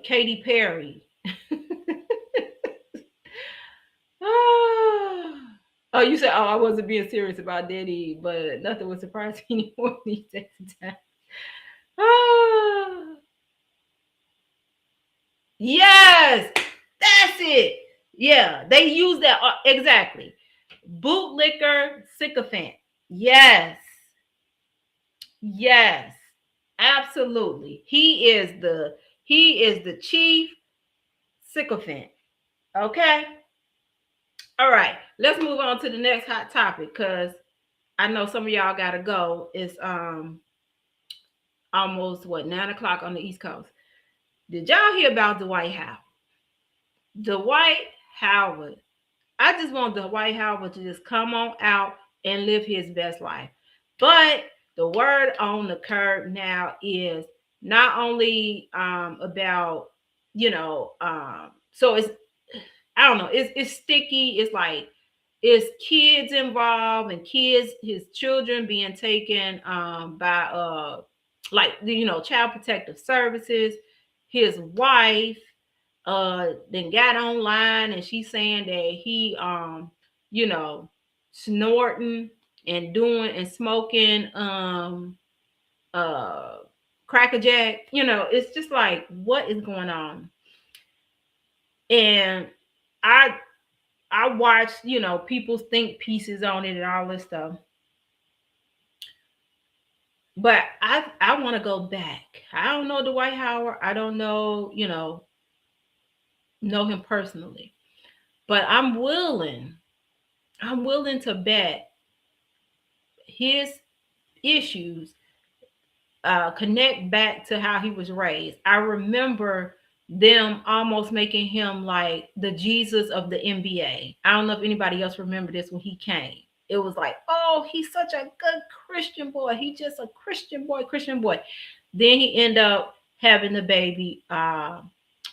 Katy Perry. Oh, you said, oh, I wasn't being serious about Diddy, but nothing would surprise me anymore these days. Ah, yes, that's it. Yeah, they use that exactly. Bootlicker sycophant. Yes, yes, absolutely. He is the chief sycophant. Okay. All right. Let's move on to the next hot topic because I know some of y'all gotta go. It's almost what 9 o'clock on the East Coast. Did y'all hear about Dwight Howard? Dwight Howard. I just want Dwight Howard to just come on out and live his best life. But the word on the curb now is not only about, so it's, I don't know, it's sticky. It's like it's kids involved and kids, his children being taken by like child protective services. His wife then got online and she's saying that he you know snorting and doing and smoking uh cracker jack. It's just like, what is going on? And I I watched, people's think pieces on it and all this stuff. But I want to go back. I don't know Dwight Howard. I don't know him personally. But I'm willing to bet his issues connect back to how he was raised. I remember them almost making him like the Jesus of the NBA. I don't know if anybody else remember this when he came. It was like, oh, he's such a good Christian boy. He just a Christian boy, Christian boy. Then he ended up having the baby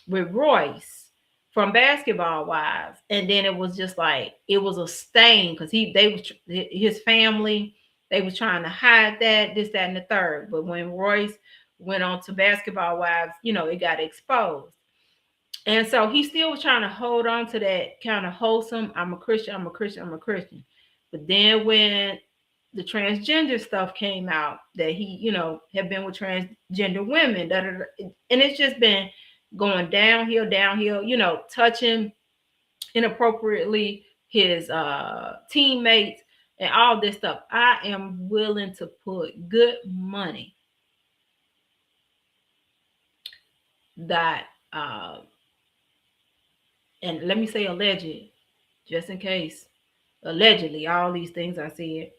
with Royce from Basketball Wives, and then it was just like it was a stain because his family, they was trying to hide that, this, that, and the third. But when Royce went on to Basketball Wives, it got exposed. And so he still was trying to hold on to that kind of wholesome, I'm a Christian, I'm a Christian, I'm a Christian. But then when the transgender stuff came out, that he, had been with transgender women, and it's just been going downhill, downhill, touching inappropriately his teammates and all this stuff. I am willing to put good money that and let me say alleged, just in case. Allegedly, all these things I said.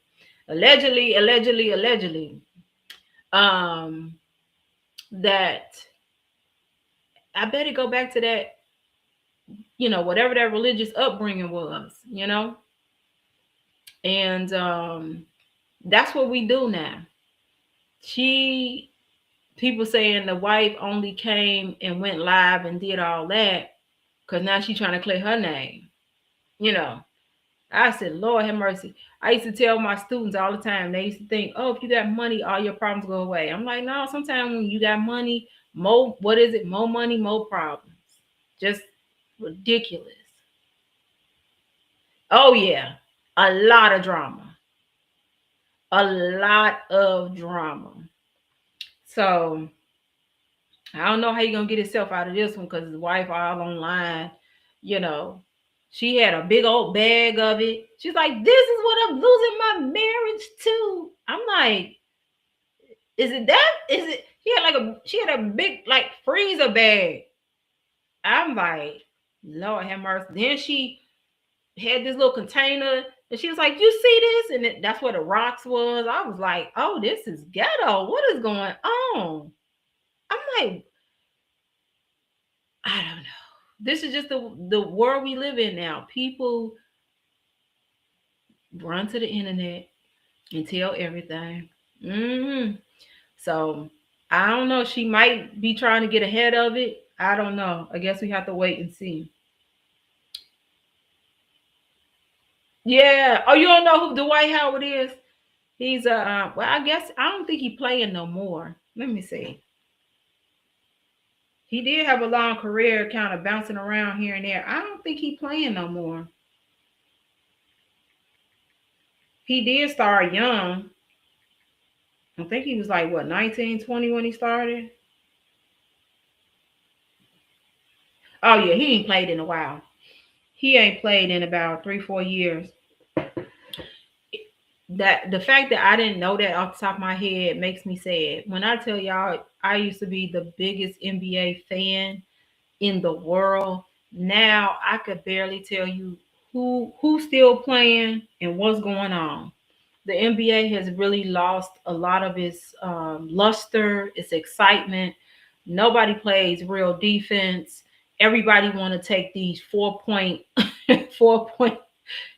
Allegedly. Um, that I better go back to that, whatever that religious upbringing was, and that's what we do now. She People saying the wife only came and went live and did all that because now she's trying to clear her name. You know, I said, Lord have mercy. I used to tell my students all the time, they used to think, oh, if you got money, all your problems go away. I'm like, no, sometimes when you got money, what is it? More money, more problems. Just ridiculous. Oh, yeah. A lot of drama. A lot of drama. So I don't know how you're gonna get himself out of this one because his wife all online, you know. She had a big old bag of it. She's like, this is what I'm losing my marriage to. I'm like, is it that? Is it she had a big like freezer bag. I'm like, Lord have mercy. Then she had this little container and she was like, you see this? And that's where the rocks was. I was like, oh, this is ghetto. What is going on? I'm like, I don't know. This is just the world we live in now. People run to the internet and tell everything. So I don't know. She might be trying to get ahead of it. I don't know. I guess we have to wait and see. Yeah. Oh, you don't know who Dwight Howard is? He's a well, I guess I don't think he's playing no more. Let me see. He did have a long career, kind of bouncing around here and there. I don't think he's playing no more. He did start young. I think he was like what 19, 20 when he started. Oh yeah, he ain't played in a while. He ain't played in about 3, 4 years. That the fact that I didn't know that off the top of my head makes me sad. When I tell y'all, I used to be the biggest NBA fan in the world. Now I could barely tell you who's still playing and what's going on. The NBA has really lost a lot of its luster, its excitement. Nobody plays real defense. Everybody want to take these 4 point, 4 point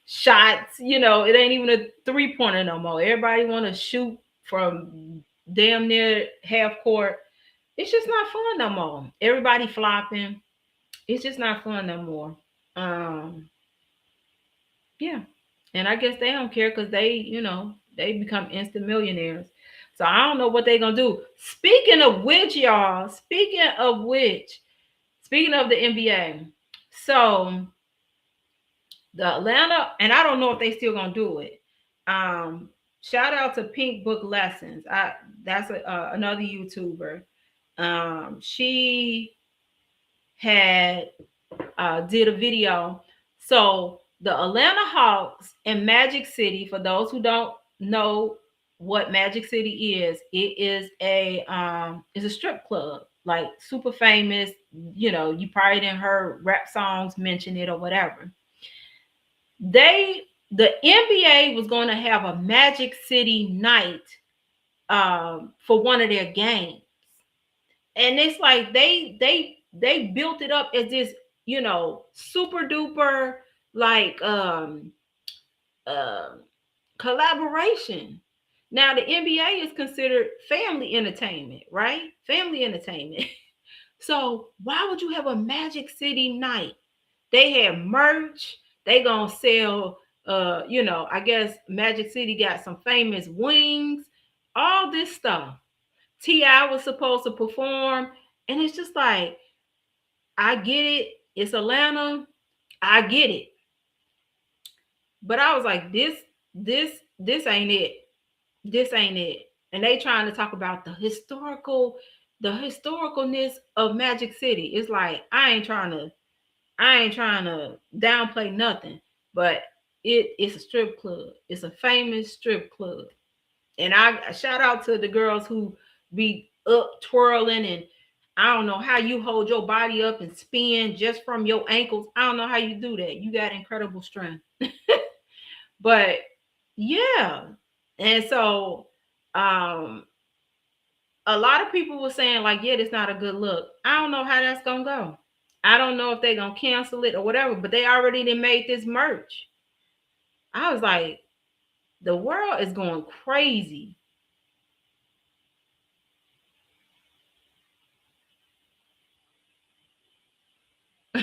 shots. It ain't even a 3 pointer no more. Everybody want to shoot from damn near half court. It's just not fun no more. Everybody flopping. It's just not fun no more. Um, yeah, and I guess they don't care because they become instant millionaires. So I don't know what they're gonna do. Speaking of which, y'all. Speaking of the NBA. So the Atlanta, and I don't know if they still gonna do it. Shout out to Pink Book Lessons. That's another YouTuber. She had did a video. So the Atlanta Hawks and Magic City, for those who don't know what Magic City is, it's a strip club, like super famous. You probably didn't heard rap songs mention it or whatever. The NBA was going to have a Magic City night for one of their games, and it's like they built it up as this super duper like uh, collaboration. Now the NBA is considered family entertainment, right? Family entertainment. So why would you have a Magic City night? They have merch. They gonna sell. I guess Magic City got some famous wings. All this stuff. T.I. was supposed to perform, and it's just like I get it. It's Atlanta. I get it. But I was like, this ain't it. This ain't it. And they trying to talk about the historicalness of Magic City. It's like I ain't trying to downplay nothing, but it's a strip club. It's a famous strip club. And I shout out to the girls who be up twirling and I don't know how you hold your body up and spin just from your ankles. I don't know how you do that. You got incredible strength. But yeah. And so a lot of people were saying, like, yeah, it's not a good look. I don't know how that's gonna go. I don't know if they're gonna cancel it or whatever, but they already done made this merch. I was like, the world is going crazy.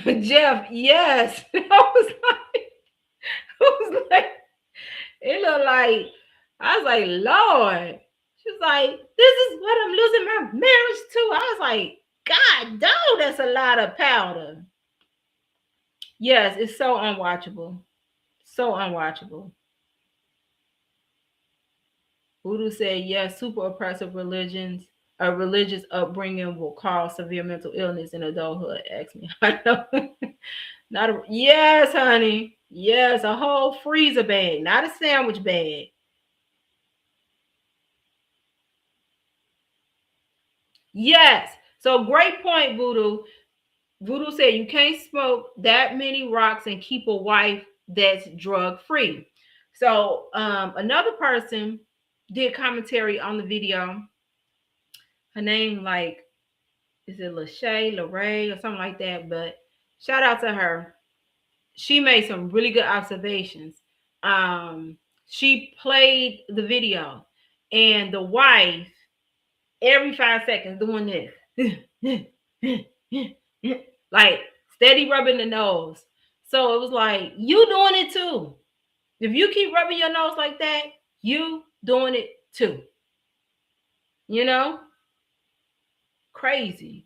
Jeff, yes. I was like, it looked like, I was like, Lord. She was like, this is what I'm losing my marriage to. I was like, God, dog, that's a lot of powder. Yes, it's so unwatchable. So unwatchable. Voodoo said, yes, super oppressive religions, a religious upbringing will cause severe mental illness in adulthood. Ask me. I know. Not a, yes, honey. Yes, a whole freezer bag, not a sandwich bag. Yes. So great point, Voodoo. Voodoo said you can't smoke that many rocks and keep a wife that's drug free. So another person did commentary on the video. Her name, like, is it Lachey, Lorray, or something like that? But shout out to her. She made some really good observations. She played the video, and the wife every 5 seconds doing this, like steady rubbing the nose. So it was like, you doing it too. If you keep rubbing your nose like that, you doing it too. You know, crazy.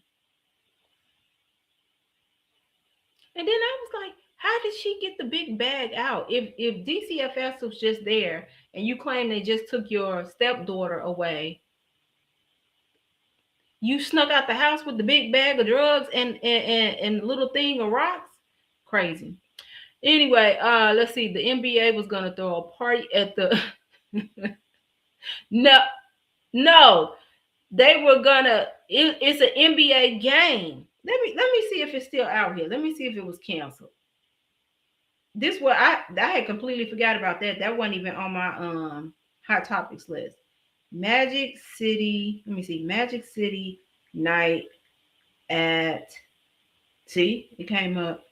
And then I was like, how did she get the big bag out? If DCFS was just there and you claim they just took your stepdaughter away, you snuck out the house with the big bag of drugs and little thing of rocks? Crazy. Anyway, let's see. The NBA was gonna throw a party at the no, no, they were gonna it's an NBA game. Let me see if it's still out here. Let me see if it was canceled. This what I had completely forgot about that. That wasn't even on my hot topics list. Magic City. Let me see. Magic City night at. See, it came up.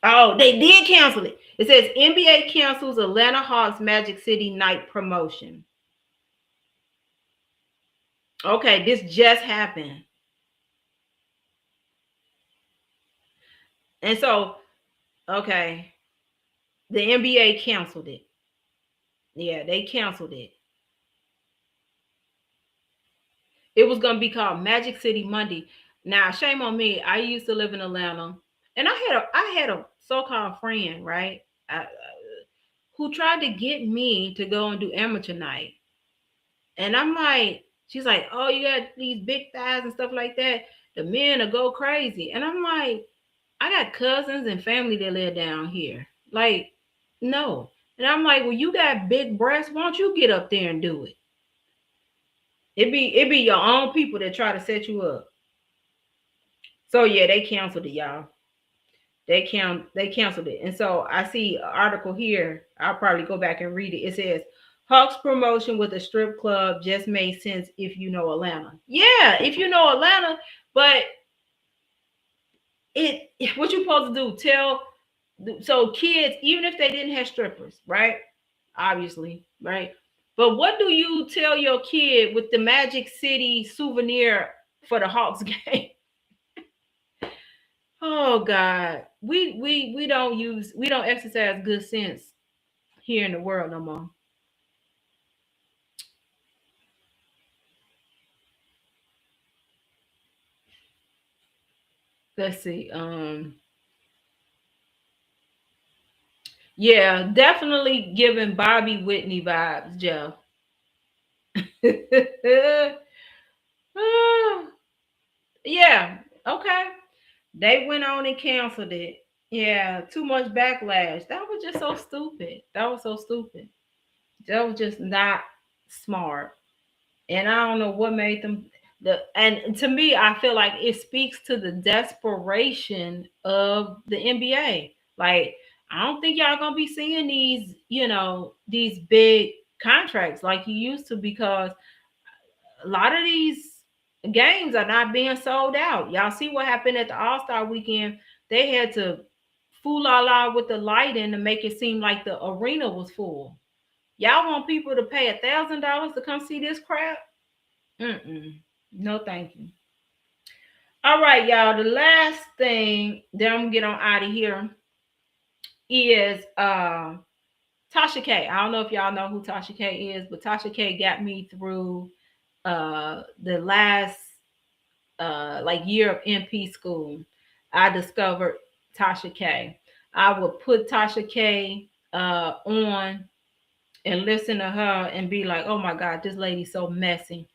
Oh, they did cancel it. It says NBA cancels Atlanta Hawks Magic City night promotion. Okay, this just happened. And so, okay, the NBA canceled it. Yeah, they canceled it. It was gonna be called Magic City Monday. Now, shame on me. I used to live in Atlanta, and I had a so-called friend, right, who tried to get me to go and do amateur night. And I'm like, she's like, oh, you got these big thighs and stuff like that. The men will go crazy. And I'm like, I got cousins and family that live down here. Like, no. And I'm like, well, you got big breasts. Why don't you get up there and do it? It be your own people that try to set you up. So yeah, they canceled it, y'all. They canceled it. And so I see an article here. I'll probably go back and read it. It says Hawks promotion with a strip club just made sense if you know Atlanta. Yeah, if you know Atlanta, but what you supposed to do? So kids, even if they didn't have strippers, right? Obviously, right? But what do you tell your kid with the Magic City souvenir for the Hawks game? Oh God, we don't exercise good sense here in the world no more. Let's see. Yeah, definitely giving Bobby Whitney vibes, Jeff. Yeah, okay. They went on and canceled it. Yeah, too much backlash. That was just so stupid. That was so stupid. That was just not smart. And I don't know what made them. And to me, I feel like it speaks to the desperation of the NBA. Like, I don't think y'all gonna be seeing these, these big contracts like you used to, because a lot of these games are not being sold out. Y'all see what happened at the All-Star weekend? They had to fool la la with the lighting to make it seem like the arena was full. Y'all want people to pay $1,000 to come see this crap? Mm-mm. No, thank you. All right, y'all. The last thing that I'm gonna get on out of here is Tasha K. I don't know if y'all know who Tasha K is, but Tasha K got me through the last like year of MP school. I discovered Tasha K. I would put Tasha K on and listen to her and be like, oh my God, this lady's so messy.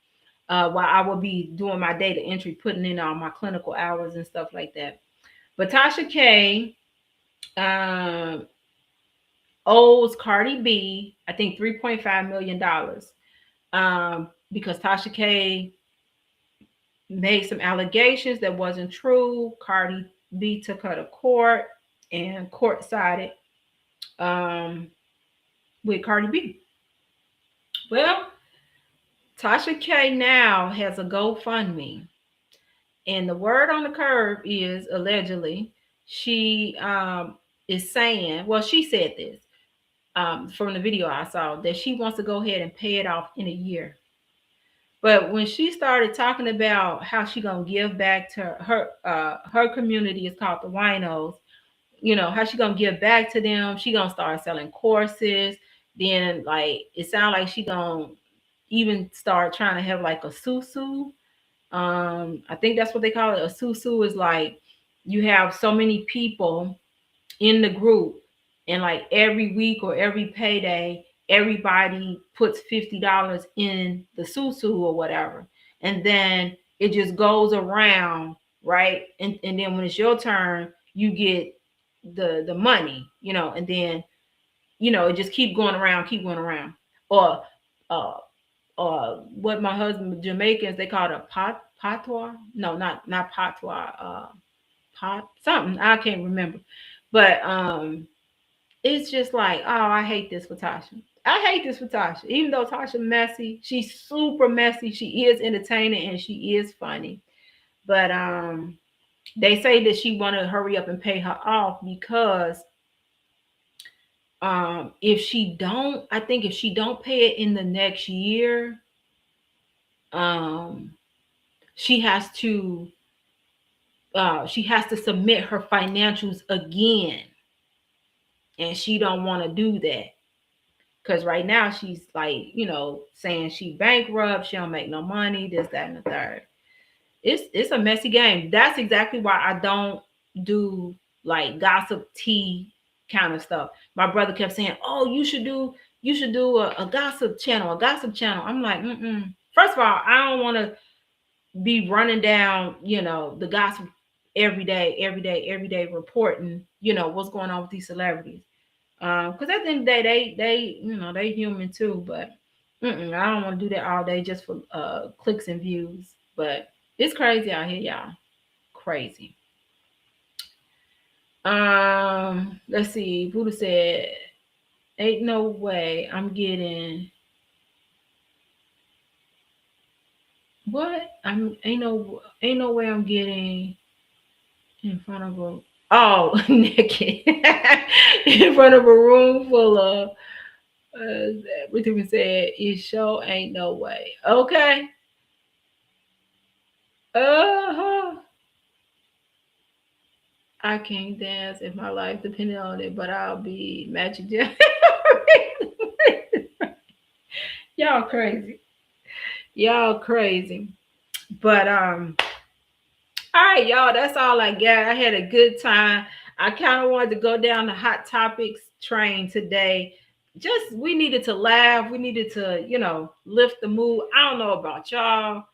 While I would be doing my data entry, putting in all my clinical hours and stuff like that. But Tasha K um, owes Cardi B, I think, $3.5 million, because Tasha K made some allegations that wasn't true. Cardi B took her to court, and court sided um, with Cardi B. Well, Tasha K now has a GoFundMe, and the word on the curve is allegedly she is saying, well, she said this from the video I saw, that she wants to go ahead and pay it off in a year. But when she started talking about how she gonna give back to her community, is called the Winos, how she gonna give back to them, she gonna start selling courses. Then, like, it sounds like she gonna even start trying to have like a susu. I think that's what they call it. A susu is like, you have so many people in the group, and like every week or every payday, everybody puts $50 in the susu or whatever, and then it just goes around, right? And then when it's your turn, you get the money, and then it just keep going around. Or uh what my husband, Jamaicans, they call it a patois. No, not patois. Pot something, I can't remember. But it's just like, oh, I hate this for Tasha. I hate this for Tasha. Even though Tasha messy, she's super messy. She is entertaining and she is funny. But they say that she want to hurry up and pay her off, because I think if she don't pay it in the next year, um, she has to submit her financials again, and she don't want to do that, because right now she's like, saying she bankrupt, she don't make no money, this, that, and the third. It's a messy game. That's exactly why I don't do like gossip tea kind of stuff. My brother kept saying, oh, you should do a gossip channel, I'm like, first of all, I don't want to be running down, the gossip every day reporting, what's going on with these celebrities. Because at the end of the day, they human too. But I don't want to do that all day just for clicks and views. But it's crazy out here, y'all. Crazy. Let's see. Buddha said, "Ain't no way I'm getting what? Ain't no way I'm getting in front of a naked in front of a room full of." What did we say? It sure ain't no way. Okay. Uh-huh. I can't dance if my life depended on it, but I'll be Magic Johnson. Y'all crazy. Y'all crazy. But all right, y'all, that's all I got. I had a good time. I kind of wanted to go down the hot topics train today. Just, we needed to laugh. We needed to, lift the mood. I don't know about y'all,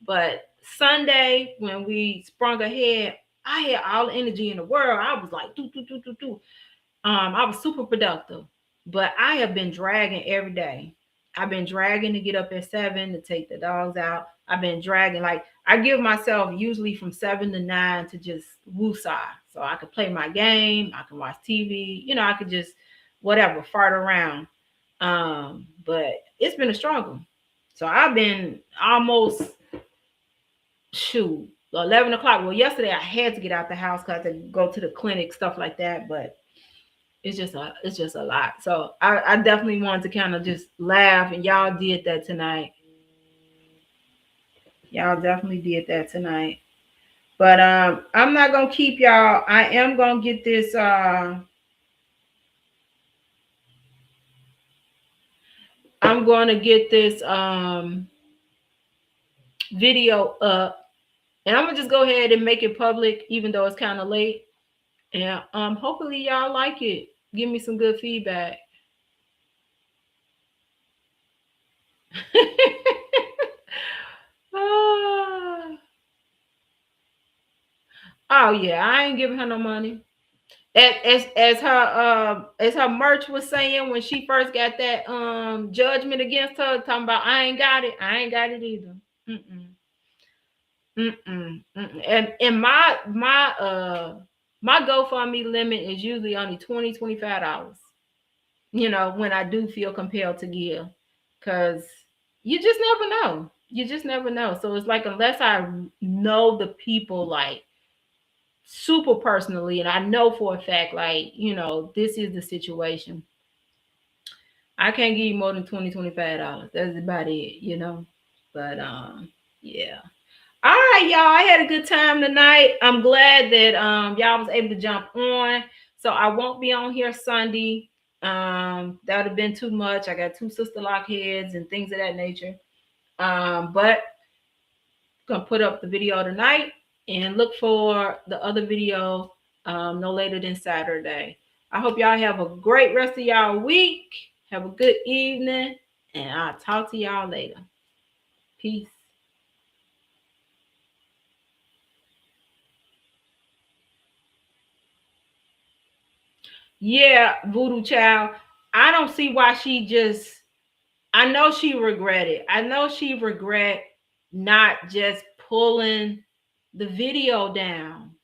but Sunday when we sprung ahead, I had all the energy in the world. I was like, do, do, do, do, do. I was super productive, but I have been dragging every day. I've been dragging to get up at 7 to take the dogs out. I've been dragging. Like I give myself usually from 7 to 9 to just woosah. So I could play my game, I can watch TV, I could just whatever, fart around. But it's been a struggle. So I've been almost 11 o'clock. Well, yesterday I had to get out the house because I had to go to the clinic, stuff like that. But it's just a lot. So I definitely wanted to kind of just laugh, and y'all did that tonight. Y'all definitely did that tonight. But I'm not gonna keep y'all. I am gonna get this I'm gonna get this video up, and I'm gonna just go ahead and make it public, even though it's kind of late. And hopefully y'all like it. Give me some good feedback. Oh yeah, I ain't giving her no money. As her merch was saying when she first got that judgment against her, talking about I ain't got it. I ain't got it either. Mm-mm. Mm-mm. Mm-mm. And my GoFundMe limit is usually only $25. When I do feel compelled to give, because you just never know. You just never know. So it's like, unless I know the people like super personally, and I know for a fact, like, this is the situation, I can't give you more than $25. That's about it. But yeah. All right, y'all. I had a good time tonight. I'm glad that y'all was able to jump on. So I won't be on here Sunday. That would have been too much. I got 2 sister lockheads and things of that nature. But I'm gonna put up the video tonight and look for the other video no later than Saturday. I hope y'all have a great rest of y'all week. Have a good evening, and I'll talk to y'all later. Peace. Yeah, Voodoo Child. I don't see why she just. I know she regretted. I know she regret not just pulling the video down.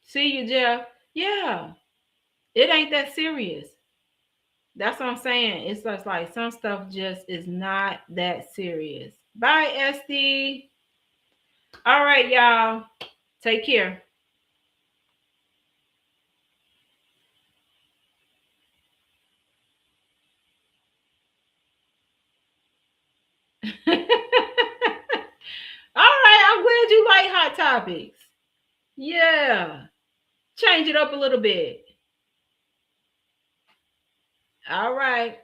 See you, Jeff. Yeah, it ain't that serious. That's what I'm saying. It's just like some stuff just is not that serious. Bye, SD. All right, y'all. Take care. All right, I'm glad you like Hot Topics. Yeah. Change it up a little bit. All right.